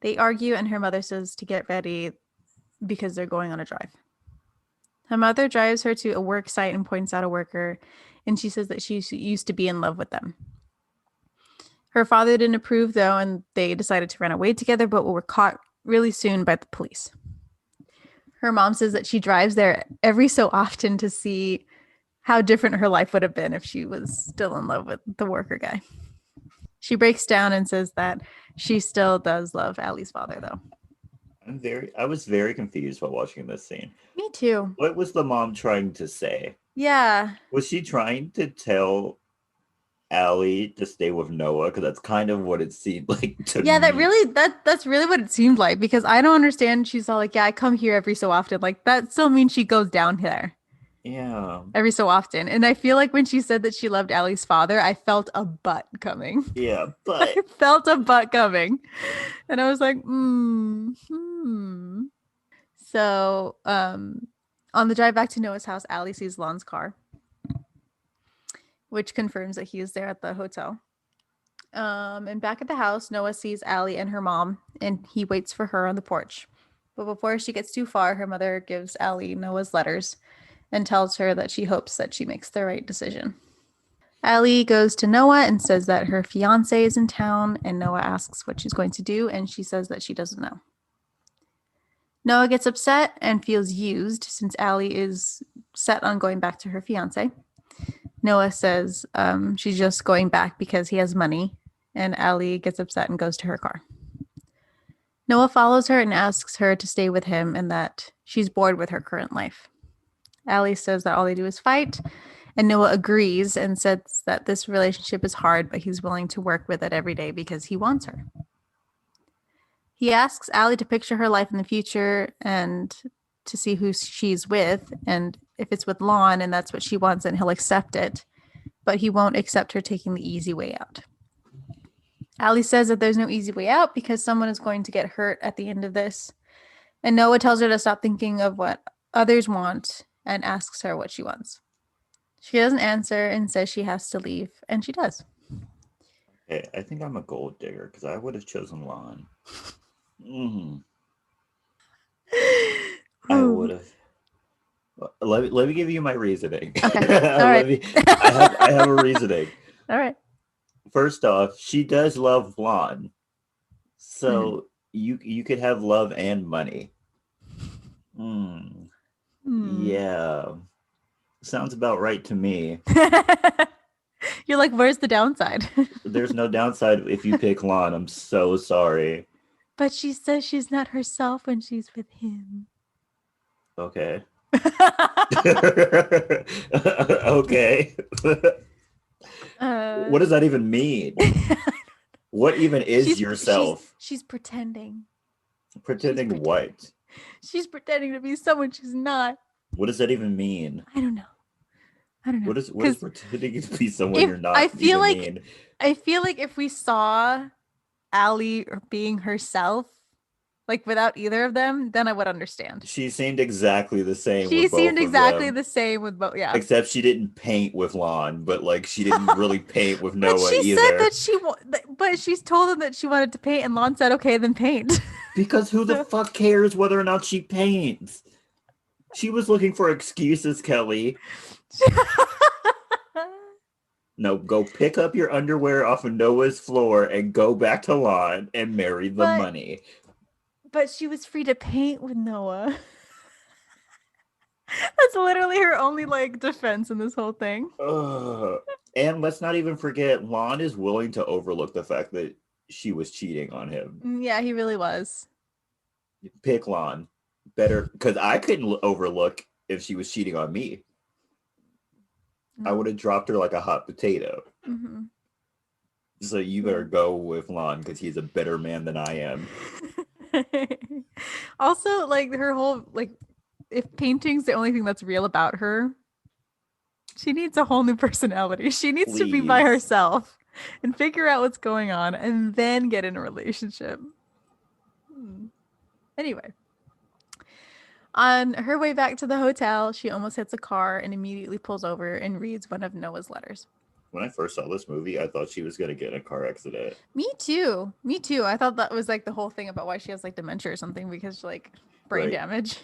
They argue, and her mother says to get ready because they're going on a drive. Her mother drives her to a work site and points out a worker, and she says that she used to be in love with them. Her father didn't approve, though, and they decided to run away together, but were caught really soon by the police. Her mom says that she drives there every so often to see how different her life would have been if she was still in love with the worker guy. She breaks down and says that she still does love Allie's father, though. I was very confused while watching this scene. Me too. What was the mom trying to say? Yeah. Was she trying to tell Allie to stay with Noah? Because that's kind of what it seemed like to Yeah, me. that's really what it seemed like because I don't understand. She's all like, yeah, I come here every so often. Like that still means she goes down there Yeah. every so often. And I feel like when she said that she loved Allie's father, I felt a butt coming. Yeah, I but felt a butt coming. And I was like, hmm. So, on the drive back to Noah's house, Allie sees Lon's car, which confirms that he is there at the hotel. And back at the house, Noah sees Allie and her mom, and he waits for her on the porch. But before she gets too far, her mother gives Allie Noah's letters and tells her that she hopes that she makes the right decision. Allie goes to Noah and says that her fiance is in town, and Noah asks what she's going to do, and she says that she doesn't know. Noah gets upset and feels used since Allie is set on going back to her fiance. Noah says she's just going back because he has money, and Allie gets upset and goes to her car. Noah follows her and asks her to stay with him and that she's bored with her current life. Allie says that all they do is fight, and Noah agrees and says that this relationship is hard, but he's willing to work with it every day because he wants her. He asks Allie to picture her life in the future and to see who she's with, and if it's with Lon and that's what she wants, then he'll accept it, but he won't accept her taking the easy way out. Allie says that there's no easy way out because someone is going to get hurt at the end of this, and Noah tells her to stop thinking of what others want and asks her what she wants. She doesn't answer and says she has to leave, and she does. okay, I think I'm a gold digger because I would have chosen Lon. I would have. Let me give you my reasoning. Okay. All Let right. me. I have a reasoning. All right. First off, she does love Lon, Mhm. so you could have love and money. Hmm. Hmm. Yeah, sounds about right to me. You're like, where's the downside? There's no downside if you pick Lon. I'm so sorry. But she says she's not herself when she's with him. Okay. Okay. What does that even mean? What even is she's yourself? she's pretending. She's Pretending pretending. what? She's pretending to be someone she's not. What does that even mean? I don't know. I don't know. What is Because pretending to be someone if you're not even mean? I feel like if we saw Allie being herself, like without either of them, then I would understand. She seemed exactly the same She with seemed both of exactly them. the same with both. Yeah. Except she didn't paint with Lon, but like she didn't really paint with But Noah she said that either. but she's told him that she wanted to paint, and Lon said, "Okay, then paint." Because who the So fuck cares whether or not she paints? She was looking for excuses, Kelley. No, go pick up your underwear off of Noah's floor and go back to Lon and marry the but money. she was free to paint with Noah. That's literally her only like defense in this whole thing. Ugh. And let's not even forget, Lon is willing to overlook the fact that she was cheating on him. Yeah, he really was. Pick Lon. Better, because I couldn't overlook if she was cheating on me. I would have dropped her like a hot potato. Mm-hmm. So you better go with Lon because he's a better man than I am. Also, like her whole like, if painting's the only thing that's real about her, she needs a whole new personality. She needs to be by Please. herself and figure out what's going on and then get in a relationship. Anyway, on her way back to the hotel, she almost hits a car and immediately pulls over and reads one of Noah's letters. When I first saw this movie, I thought she was going to get in a car accident. Me too. Me too. I thought that was like the whole thing about why she has like dementia or something because like brain Right. damage.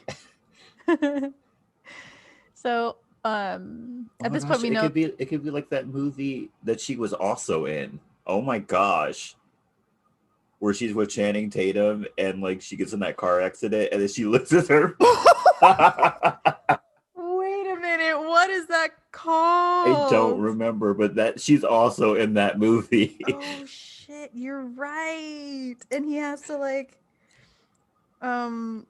So, Oh at my this point gosh, we know it could be like that movie that she was also in. Oh my gosh. Where she's with Channing Tatum and like she gets in that car accident and then she looks at her. Wait a minute, what is that I don't called? remember, but that she's also in that movie. Oh shit, you're right. And he has to like um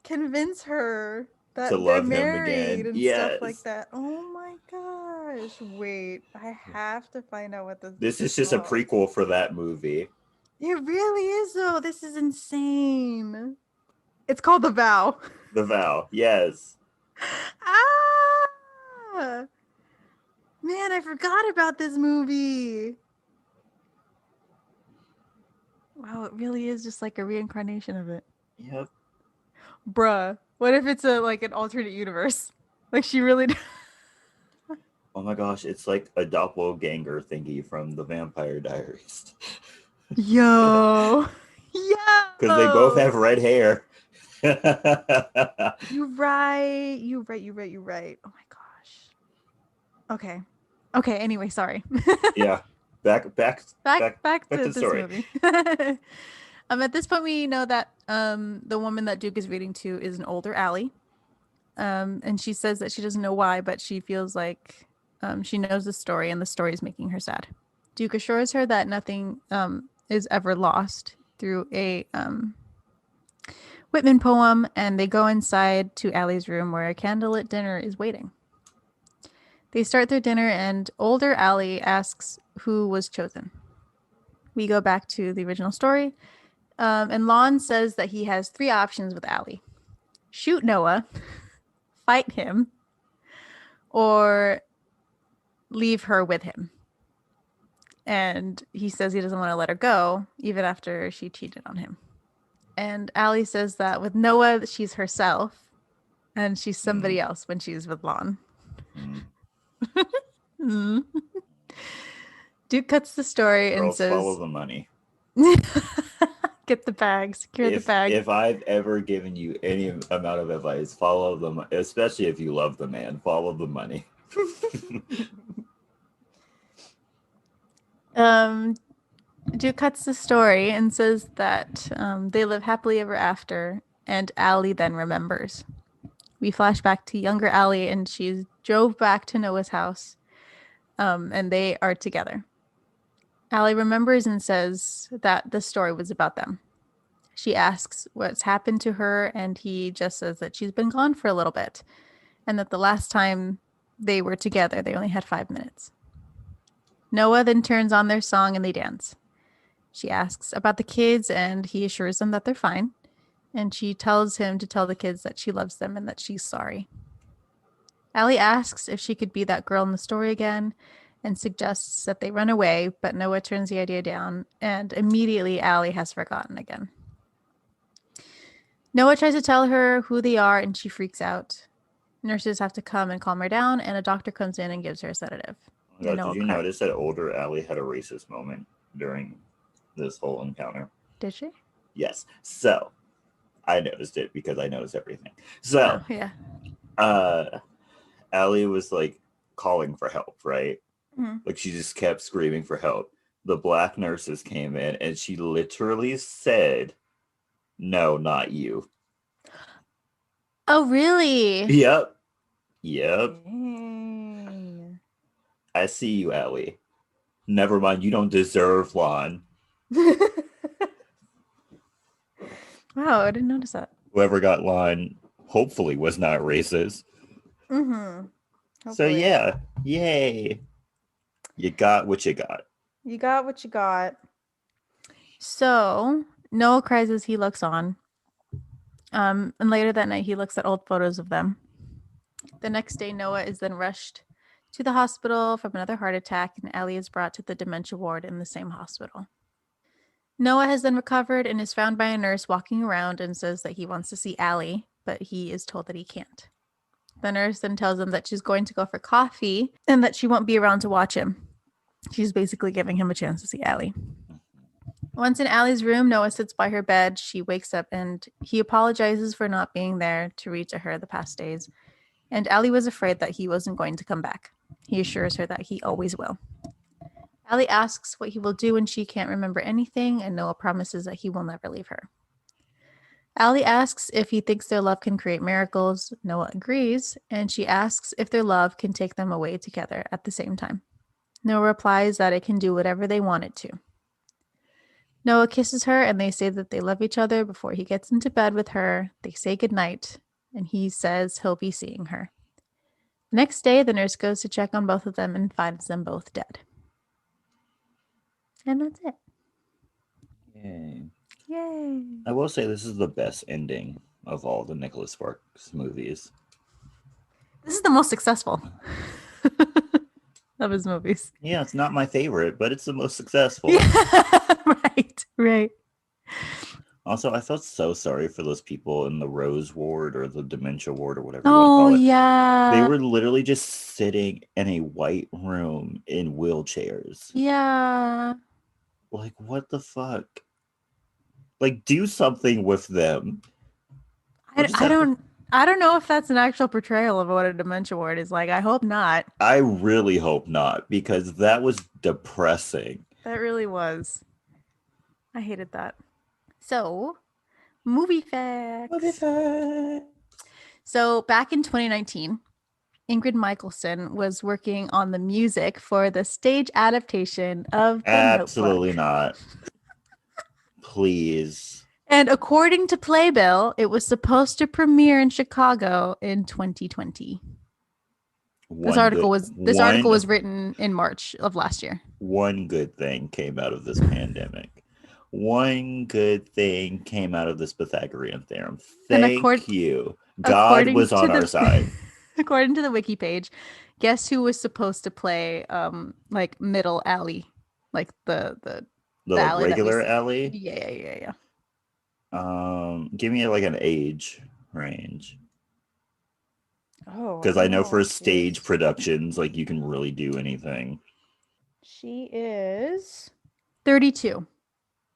convince her to that they're love him married again. and stuff like Yes. that. Oh my gosh. Wait, I have to find out what this This movie's is just a called. prequel for that movie. It really is though. This is insane. It's called The Vow. The Vow. Yes. Ah! Man, I forgot about this movie. Wow, it really is just like a reincarnation of it. Yep. Bruh. What if it's a like an alternate universe? Like she really Oh my gosh, it's like a doppelganger thingy from the Vampire Diaries. Yo. Because they both Yo. have red hair. You're right. You're right. Oh my gosh. Okay. Okay, anyway, sorry. Yeah. Back back back back back back to to the this story. movie. At this point we know that the woman that Duke is reading to is an older Allie. And she says that she doesn't know why, but she feels like she knows the story and the story is making her sad. Duke assures her that nothing is ever lost through a Whitman poem, and they go inside to Allie's room where a candlelit dinner is waiting. They start their dinner, and older Allie asks who was chosen. We go back to the original story, and Lon says that he has three options with Allie: shoot Noah, fight him, or leave her with him. And he says he doesn't want to let her go, even after she cheated on him. And Allie says that with Noah, she's herself, and she's Mm, somebody else when she's with Lon. mm. Mm. Duke cuts the story and Girls follow says, the money. get the bag, secure the bag. If I've ever given you any amount of advice, follow them, especially if you love the man, follow the money. um, Duke cuts the story and says that they live happily ever after, and Allie then remembers. We flash back to younger Allie, and she drove back to Noah's house, and they are together. Allie remembers and says that the story was about them. She asks what's happened to her, and he just says that she's been gone for a little bit, and that the last time they were together, they only had 5 minutes. Noah then turns on their song and they dance. She asks about the kids, and he assures them that they're fine. And she tells him to tell the kids that she loves them and that she's sorry. Allie asks if she could be that girl in the story again and suggests that they run away, but Noah turns the idea down, and immediately Allie has forgotten again. Noah tries to tell her who they are, and she freaks out. Nurses have to come and calm her down, and a doctor comes in and gives her a sedative. Oh my And God, did Noah you cries. notice that older Allie had a racist moment during this whole encounter? Did she? Yes. So I noticed it because I noticed everything. So Oh, yeah. uh Allie was like calling for help, right? Mm-hmm. Like she just kept screaming for help. The black nurses came in and she literally said, "No, not you." Oh, really? Yep. Yep. Dang. I see you, Allie. Never mind, you don't deserve Lon. Wow, I didn't notice that. Whoever got Lon hopefully was not racist. Mm-hmm. So Hopefully. yeah, yay. You got what you got. You got what you got. So Noah cries as he looks on. And later that night, he looks at old photos of them. The next day, Noah is then rushed to the hospital from another heart attack, and Ellie is brought to the dementia ward in the same hospital. Noah has then recovered and is found by a nurse walking around and says that he wants to see Allie, but he is told that he can't. The nurse then tells him that she's going to go for coffee and that she won't be around to watch him. She's basically giving him a chance to see Allie. Once in Allie's room, Noah sits by her bed. She wakes up and he apologizes for not being there to read to her the past days. And Allie was afraid that he wasn't going to come back. He assures her that he always will. Allie asks what he will do when she can't remember anything, and Noah promises that he will never leave her. Allie asks if he thinks their love can create miracles. Noah agrees, and she asks if their love can take them away together at the same time. Noah replies that it can do whatever they want it to. Noah kisses her and they say that they love each other before he gets into bed with her. They say goodnight and he says he'll be seeing her. Next day, the nurse goes to check on both of them and finds them both dead. And that's it. Yay. Yay. I will say this is the best ending of all the Nicholas Sparks movies. This is the most successful of his movies. Yeah, it's not my favorite, but it's the most successful. Yeah, right. Also, I felt so sorry for those people in the Rose Ward or the Dementia Ward or whatever you want to call it. Yeah. They were literally just sitting in a white room in wheelchairs. Yeah. Like, what the fuck? Like, do something with them. I don't know if that's an actual portrayal of what a dementia ward is like. I hope not. I really hope not, because that was depressing. That really was. I hated that. So, movie facts. So, back in 2019, Ingrid Michaelson was working on the music for the stage adaptation of The Absolutely Notebook. not. Please. And according to Playbill, it was supposed to premiere in Chicago in 2020. This article was written in March of last year. One good thing came out of this pandemic. One good thing came out of this Pythagorean theorem. Thank you. God was on our side. According to the wiki page, guess who was supposed to play like middle alley, like the like alley regular alley? Yeah. Give me like an age range. Oh, because I know for stage productions, like you can really do anything. She is 32.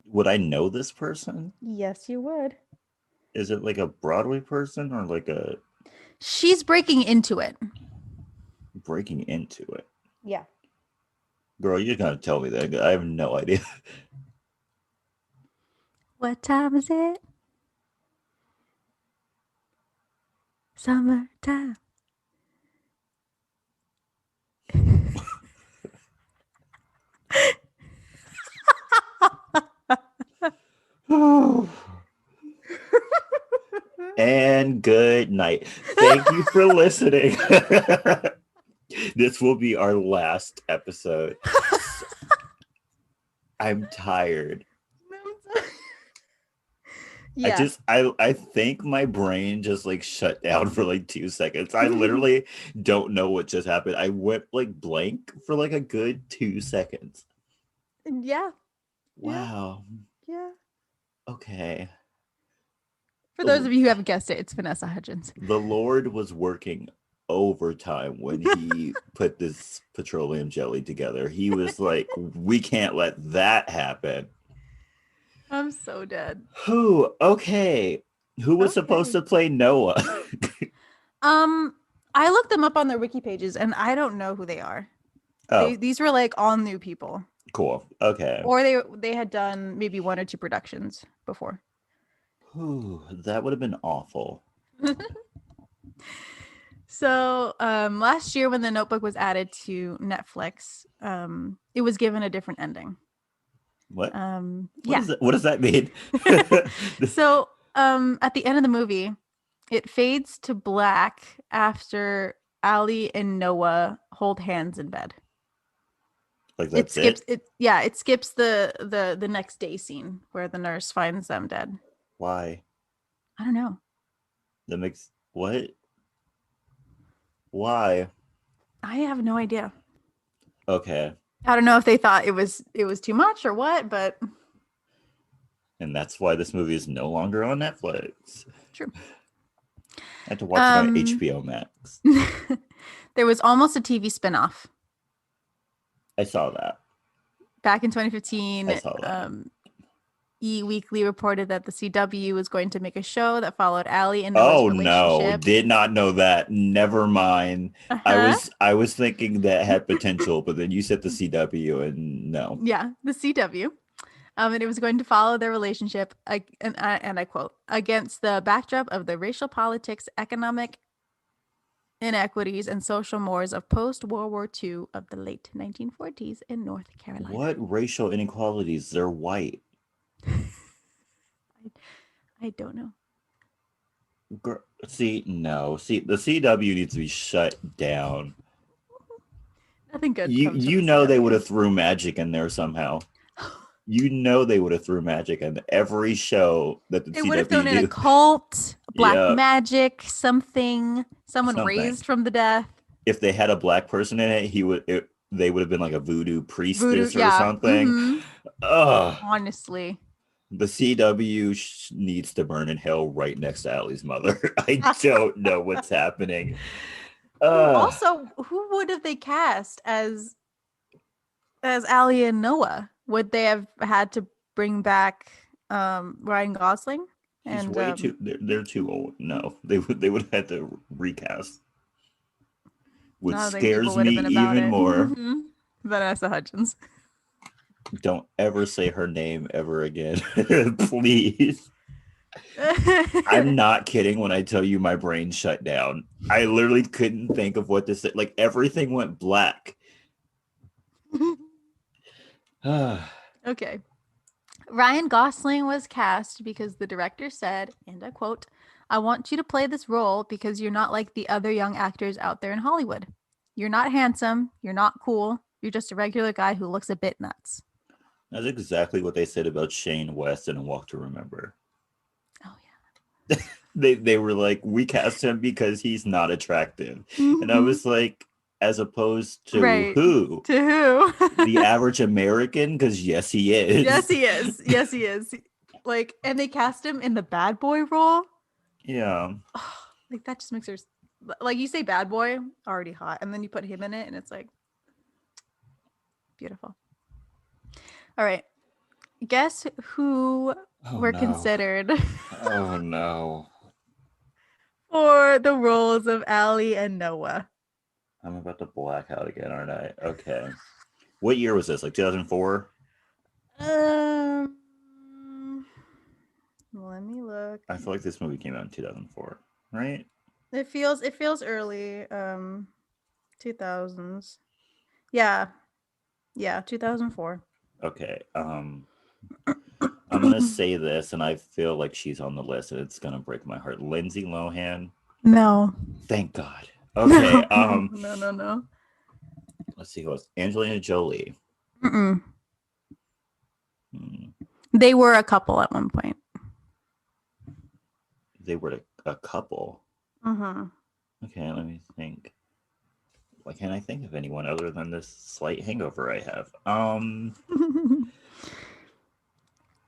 Would I know this person? Yes, you would. Is it like a Broadway person or like a... She's breaking into it. Breaking into it? Yeah. Girl, you're gonna tell me that. I have no idea. What time is it? Summertime. And good night. Thank you for listening. This will be our last episode. I'm tired. Yeah. I think my brain just like shut down for like 2 seconds. I literally don't know what just happened. I went like blank for like a good 2 seconds. Yeah. Wow. Yeah. Okay. For those of you who haven't guessed it, it's Vanessa Hudgens. The Lord was working overtime when he put this petroleum jelly together. He was like, we can't let that happen. I'm so dead. Who? Okay. Who was supposed to play Noah? I looked them up on their wiki pages and I don't know who they are. Oh. These were like all new people. Cool. Okay. Or they had done maybe 1 or 2 productions before. Ooh, that would have been awful. So last year when The Notebook was added to Netflix, it was given a different ending. What? What does that mean? So at the end of the movie, it fades to black after Ali and Noah hold hands in bed. Like that's it? Yeah, it skips the next day scene where the nurse finds them dead. Why? I don't know. That makes what? Why? I have no idea. Okay. I don't know if they thought it was too much or what, but... And that's why this movie is no longer on Netflix. True. I had to watch it on HBO Max. There was almost a TV spinoff. I saw that. Back in 2015, I saw that. E! Weekly reported that the CW was going to make a show that followed Ali and Noah's relationship. No, did not know that. Never mind. I was thinking that had potential, but then you said the CW and no. Yeah, the CW. And it was going to follow their relationship, and I quote, against the backdrop of the racial politics, economic inequities, and social mores of post-World War II of the late 1940s in North Carolina. What racial inequalities? They're white. I don't know. See, no. See, the CW needs to be shut down. Nothing good You comes from you the know they would CW. have threw magic in there somehow. You know they would have threw magic in every show that the They would have thrown CW in a do. cult, black Yeah, magic, something, someone something. raised from the death. If they had a black person in it, they would have been like a voodoo Voodoo, priestess or yeah. something. Ugh. Honestly. The CW needs to burn in hell right next to Allie's mother. I don't know what's happening. Who would have they cast as Allie and Noah? Would they have had to bring back Ryan Gosling? He's And way too. They're too old. No, they would have had to recast, I which don't think people scares would me have been about even it. more. Vanessa Hudgens. Don't ever say her name ever again, please. I'm not kidding when I tell you my brain shut down. I literally couldn't think of what to say. Like everything went black. Okay. Ryan Gosling was cast because the director said, and I quote, "I want you to play this role because you're not like the other young actors out there in Hollywood. You're not handsome. You're not cool. You're just a regular guy who looks a bit nuts." That's exactly what they said about Shane West in Walk to Remember. Oh, yeah. They were like, we cast him because he's not attractive. And I was like, as opposed to Right. who? To who? The average American? Because yes, he is. Yes, he is. Yes, he is. Like, and they cast him in the bad boy role. Yeah. Like, that just makes her, like, you say bad boy, already hot, and then you put him in it, and it's like, beautiful. All right. Guess who were considered Oh no. for the roles of Allie and Noah? I'm about to black out again, aren't I? Okay. What year was this? Like 2004? Let me look. I feel like this movie came out in 2004, right? It feels early. 2000s. Yeah. Yeah, 2004. Okay. I'm gonna say this, and I feel like she's on the list, and it's gonna break my heart. Lindsay Lohan. No. Thank God. Okay. No. Let's see who else. Angelina Jolie. Mm-mm. They were a couple at one point. They were a couple. Mm-hmm. Okay, let me think. Why can't I think of anyone other than this slight hangover I have?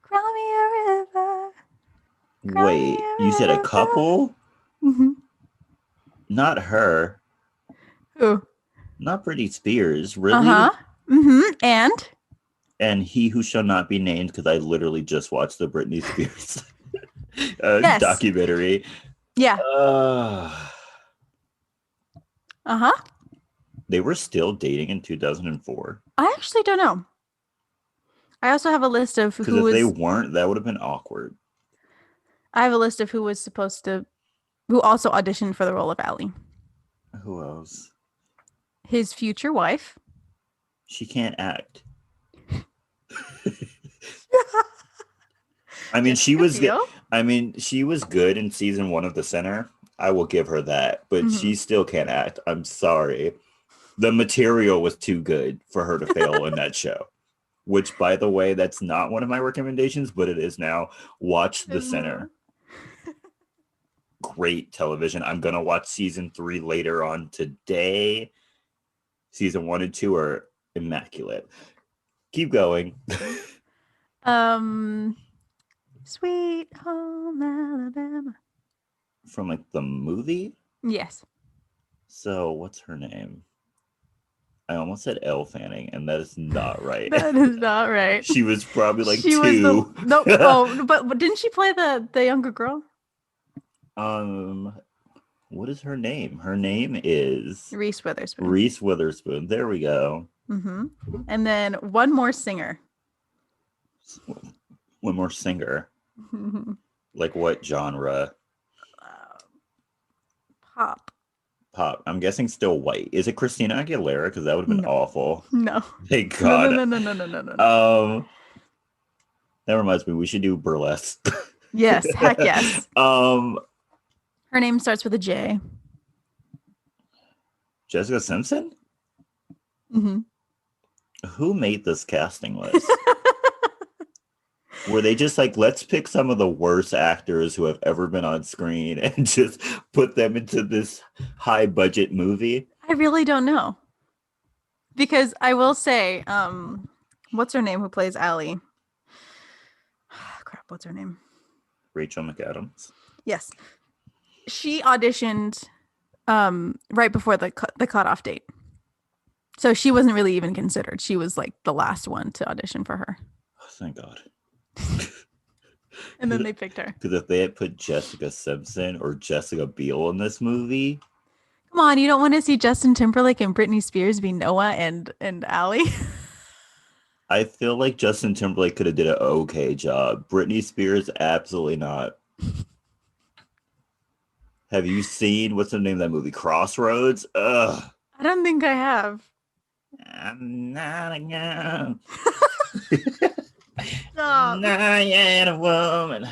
Cry me a river. Wait, you said a couple? Mm-hmm. Not her. Who? Not Britney Spears, really? Uh-huh. Mm-hmm. And He Who Shall Not Be Named, because I literally just watched the Britney Spears Yes. documentary. Yeah. Uh-huh. They were still dating in 2004. I actually don't know. I also have a list of who Because if they weren't, that would have been awkward. I have a list of who was supposed to, who also auditioned for the role of Allie. Who else? His future wife. She can't act. I mean, she was good. I mean, she was good in season 1 of The Sinner. I will give her that, but she still can't act. I'm sorry. The material was too good for her to fail in that show. Which, by the way, that's not one of my recommendations, but it is now. Watch The Sinner. Great television. I'm gonna watch season 3 later on today. Season 1 and 2 are immaculate. Keep going. Sweet Home Alabama. From like the movie? Yes. So what's her name? I almost said Elle Fanning, and that is not right. That is not right. She was probably like she 2. Was the, no, oh, but didn't she play the younger girl? What is her name? Her name is Reese Witherspoon. Reese Witherspoon. There we go. Mm-hmm. And then one more singer. One more singer. Like what genre? Pop. Pop. I'm guessing still white. Is it Christina Aguilera? Because that would have been awful. No. Thank God. No. That reminds me, we should do burlesque. Yes, heck yes. um, Her name starts with a J. Jessica Simpson? Mm-hmm. Who made this casting list? Were they just like, let's pick some of the worst actors who have ever been on screen and just put them into this high budget movie? I really don't know. Because I will say, what's her name who plays Allie? Crap, what's her name? Rachel McAdams. Yes. She auditioned right before the cutoff date. So she wasn't really even considered. She was like the last one to audition for her. Oh, thank God. And then they picked her. Because if they had put Jessica Simpson or Jessica Biel in this movie, come on, you don't want to see Justin Timberlake and Britney Spears be Noah and Allie? I feel like Justin Timberlake could have did an okay job. Britney Spears, absolutely not. Have you seen, what's the name of that movie? Crossroads? Ugh. I don't think I have. I'm not a girl. Stop. Not yet a woman.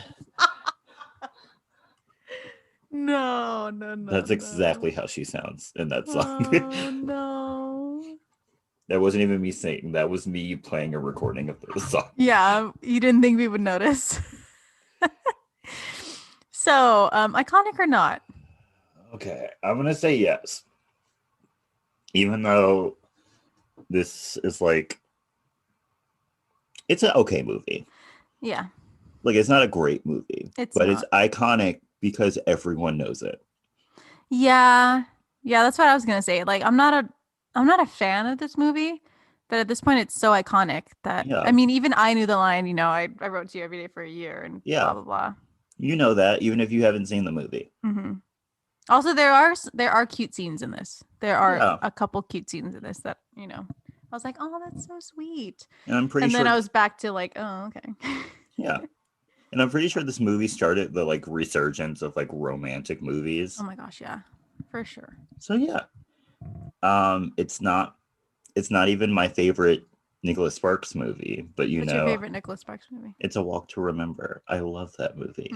No. That's exactly how she sounds in that song. Oh, no. That wasn't even me singing. That was me playing a recording of the song. Yeah, you didn't think we would notice. So, iconic or not? Okay, I'm going to say yes. Even though this is like, it's an okay movie. Yeah. Like, it's not a great movie, but not. it's iconic because everyone knows it. Yeah. Yeah, that's what I was gonna say. Like, I'm not a fan of this movie, but at this point it's so iconic that Yeah. I mean, even I knew the line, I wrote to you every day for a year and blah blah blah. You know that, even if you haven't seen the movie. Mm-hmm. Also, there are cute scenes in this. There are a couple cute scenes in this that, I was like, oh, that's so sweet. And I'm pretty sure. And then I was back to like, oh, okay. Yeah. And I'm pretty sure this movie started the like resurgence of like romantic movies. Oh my gosh, yeah. For sure. So yeah. It's not even my favorite Nicholas Sparks movie, but What's your favorite Nicholas Sparks movie? It's A Walk to Remember. I love that movie.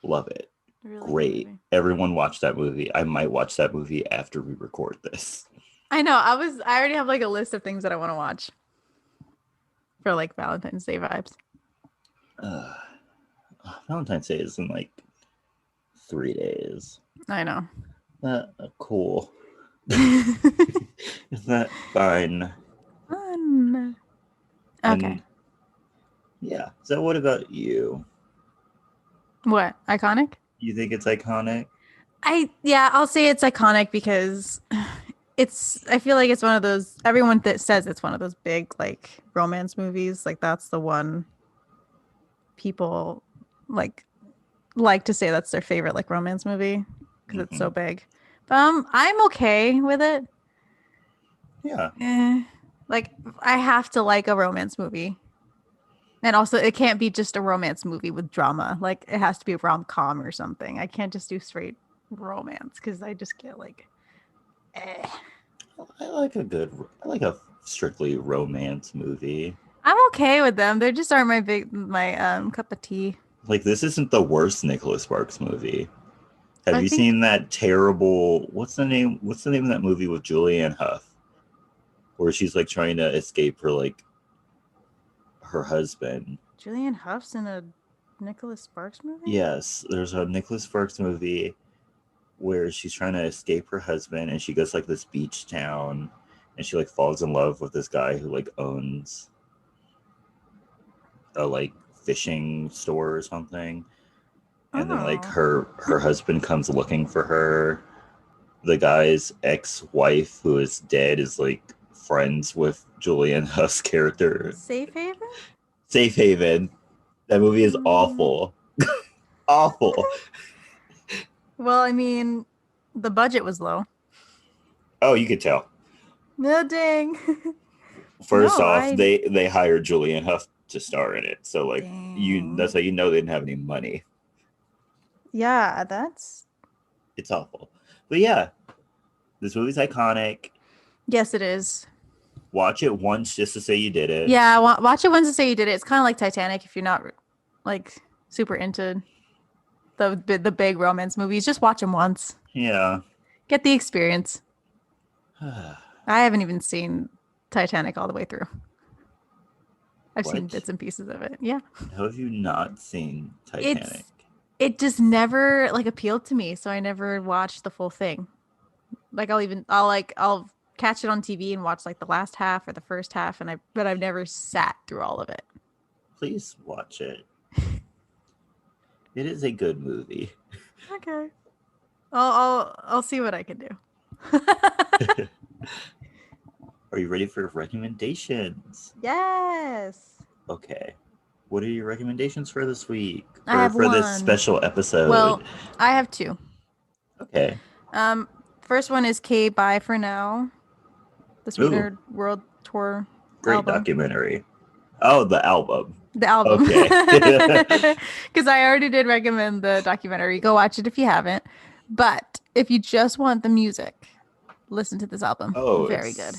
Love it. Really great. Everyone watch that movie. I might watch that movie after we record this. I know. I already have like a list of things that I want to watch for like Valentine's Day vibes. Valentine's Day is in like 3 days. I know. Cool. Is that fine? Fun. Okay. And, yeah. So what about you? What? Iconic? You think it's iconic? I'll say it's iconic because I feel like it's one of those, everyone that says it's one of those big like romance movies. Like that's the one people like to say that's their favorite like romance movie because it's so big. But I'm okay with it. Yeah. Like I have to like a romance movie. And also it can't be just a romance movie with drama. Like it has to be a rom-com or something. I can't just do straight romance because I just get like I like a strictly romance movie. I'm okay with them. They just aren't my cup of tea. Like this isn't the worst Nicholas Sparks movie. Have you seen that terrible what's the name of that movie with Julianne Hough? Where she's like trying to escape her husband. Julianne Hough's in a Nicholas Sparks movie? Yes, there's a Nicholas Sparks movie where she's trying to escape her husband and she goes like this beach town and she like falls in love with this guy who like owns a like fishing store or something. And then like her husband comes looking for her. The guy's ex-wife who is dead is like friends with Julianne Hough's character. Safe Haven? Safe Haven. That movie is awful. Awful. Well, I mean, the budget was low. Oh, you could tell. No, dang. First off, they hired Julianne Hough to star in it. So like that's how you know they didn't have any money. Yeah, it's awful. But yeah, this movie's iconic. Yes, it is. Watch it once just to say you did it. Yeah, watch it once to say you did it. It's kind of like Titanic if you're not like super into the big romance movies. Just watch them once. Yeah. Get the experience. I haven't even seen Titanic all the way through. I've seen What? bits and pieces of it. Yeah. How have you not seen Titanic? It just never like appealed to me, so I never watched the full thing. Like I'll catch it on TV and watch like the last half or the first half, but I've never sat through all of it. Please watch it. It is a good movie. Okay. I'll see what I can do. Are you ready for recommendations? Yes. Okay. What are your recommendations for this week? I Or have for this one. special episode? Well, I have two. Okay. First one is K Bye for Now, the Sweetener Ooh, World Tour great album. documentary. Oh, the album. The album. Okay. Because I already did recommend the documentary. Go watch it if you haven't. But if you just want the music, listen to this album. Oh, Very good.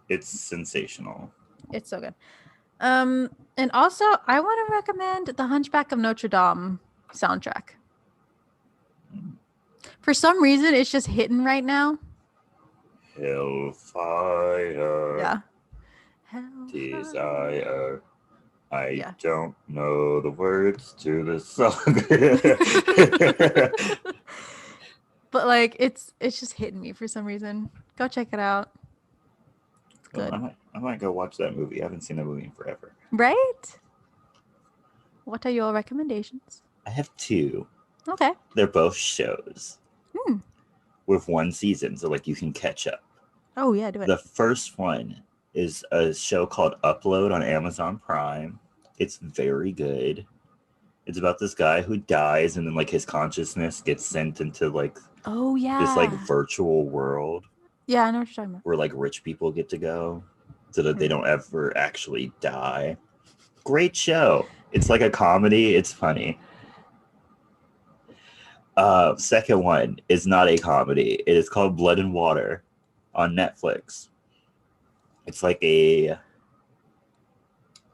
It's sensational. It's so good. And also I want to recommend the Hunchback of Notre Dame soundtrack. For some reason, it's just hitting right now. Hellfire. Yeah. Desire. I Yeah. don't know the words to this song. But like it's just hitting me for some reason. Go check it out. It's good. Well, I might go watch that movie. I haven't seen that movie in forever. Right? What are your recommendations? I have two. Okay. They're both shows. With one season, so like you can catch up. Oh yeah, do it. The first one is a show called Upload on Amazon Prime. It's very good. It's about this guy who dies and then like his consciousness gets sent into like this like virtual world. Yeah, I know what you're talking about. Where like rich people get to go so that they don't ever actually die. Great show. It's like a comedy. It's funny. Second one is not a comedy. It is called Blood and Water on Netflix. It's like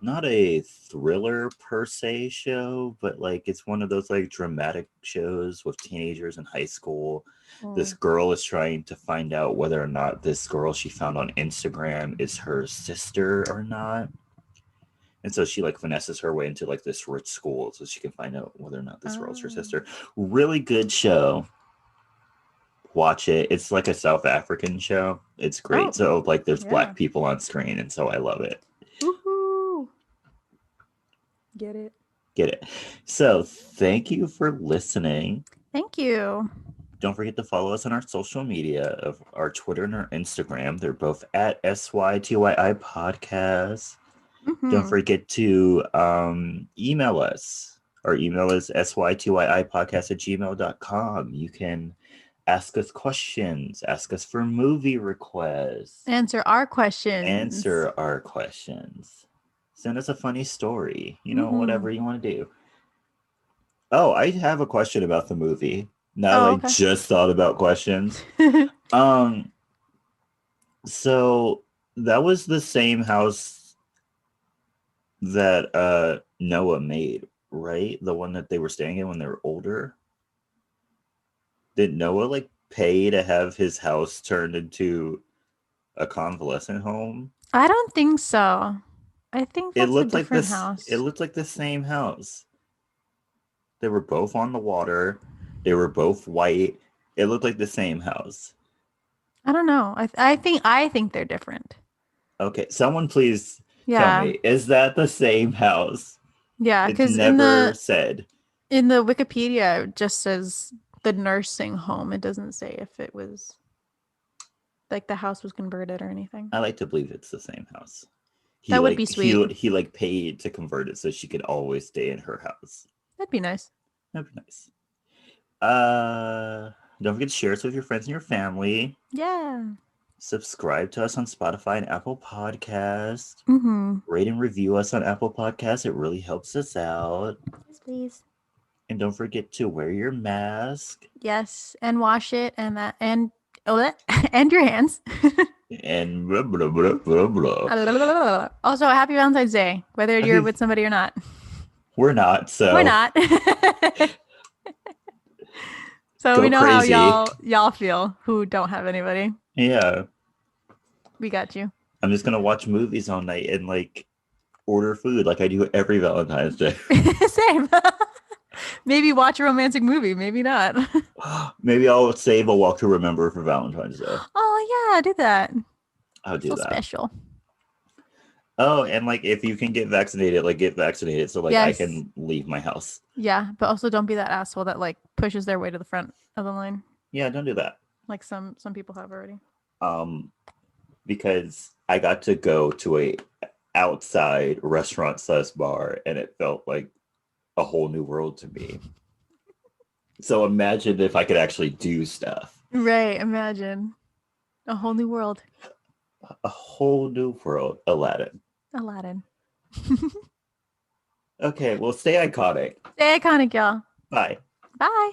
not a thriller per se show, but like it's one of those like dramatic shows with teenagers in high school. This girl is trying to find out whether or not this girl she found on Instagram is her sister or not. And so she like finesses her way into like this rich school so she can find out whether or not this girl's her sister. Really good show. Watch it. It's like a South African show. It's great. So like there's black people on screen, and so I love it. Woohoo! Get it. So thank you for listening. Thank you. Don't forget to follow us on our social media of our Twitter and our Instagram. They're both at SYTYI Podcast. Don't forget to email us. Our email is sytyipodcast@gmail.com. You can ask us questions, ask us for movie requests. Answer our questions. Send us a funny story. Whatever you want to do. Oh, I have a question about the movie. Now I just thought about questions. So that was the same house that Noah made, right? The one that they were staying in when they were older. Did Noah like pay to have his house turned into a convalescent home? I don't think so. I think that's a different house. It looked like the same house. They were both on the water. They were both white. It looked like the same house. I don't know. I think they're different. Okay, someone please tell me, is that the same house? Yeah, because said. In the Wikipedia, it just says the nursing home. It doesn't say if it was like the house was converted or anything. I like to believe it's the same house. That would be sweet. He like paid to convert it so she could always stay in her house. That'd be nice. Don't forget to share us with your friends and your family. Yeah. Subscribe to us on Spotify and Apple Podcasts. Rate and review us on Apple Podcasts. It really helps us out. Yes, please. And don't forget to wear your mask. Yes, and wash it, and Oh, and your hands. And blah, blah, blah, blah, blah. Also, happy Valentine's Day, whether I you're mean, with somebody or not. we're not, We're so not. So we go know how crazy. y'all feel who don't have anybody. Yeah. We got you. I'm just gonna watch movies all night and like order food like I do every Valentine's Day. Same. Maybe watch a romantic movie, maybe not. Maybe I'll save a walk to remember for Valentine's Day. Oh yeah, do that. I'll do So that. special. Oh, and like if you can get vaccinated, like get vaccinated so like I Yes. can leave my house. Yeah, but also don't be that asshole that like pushes their way to the front of the line, Yeah, don't do that. like some people have already. Um, because I got to go to a outside restaurant slash bar and it felt like a whole new world to me. So imagine if I could actually do stuff. Right, imagine a whole new world. A whole new world, Aladdin. Aladdin. Okay, well, stay iconic. Stay iconic, y'all. Bye. Bye.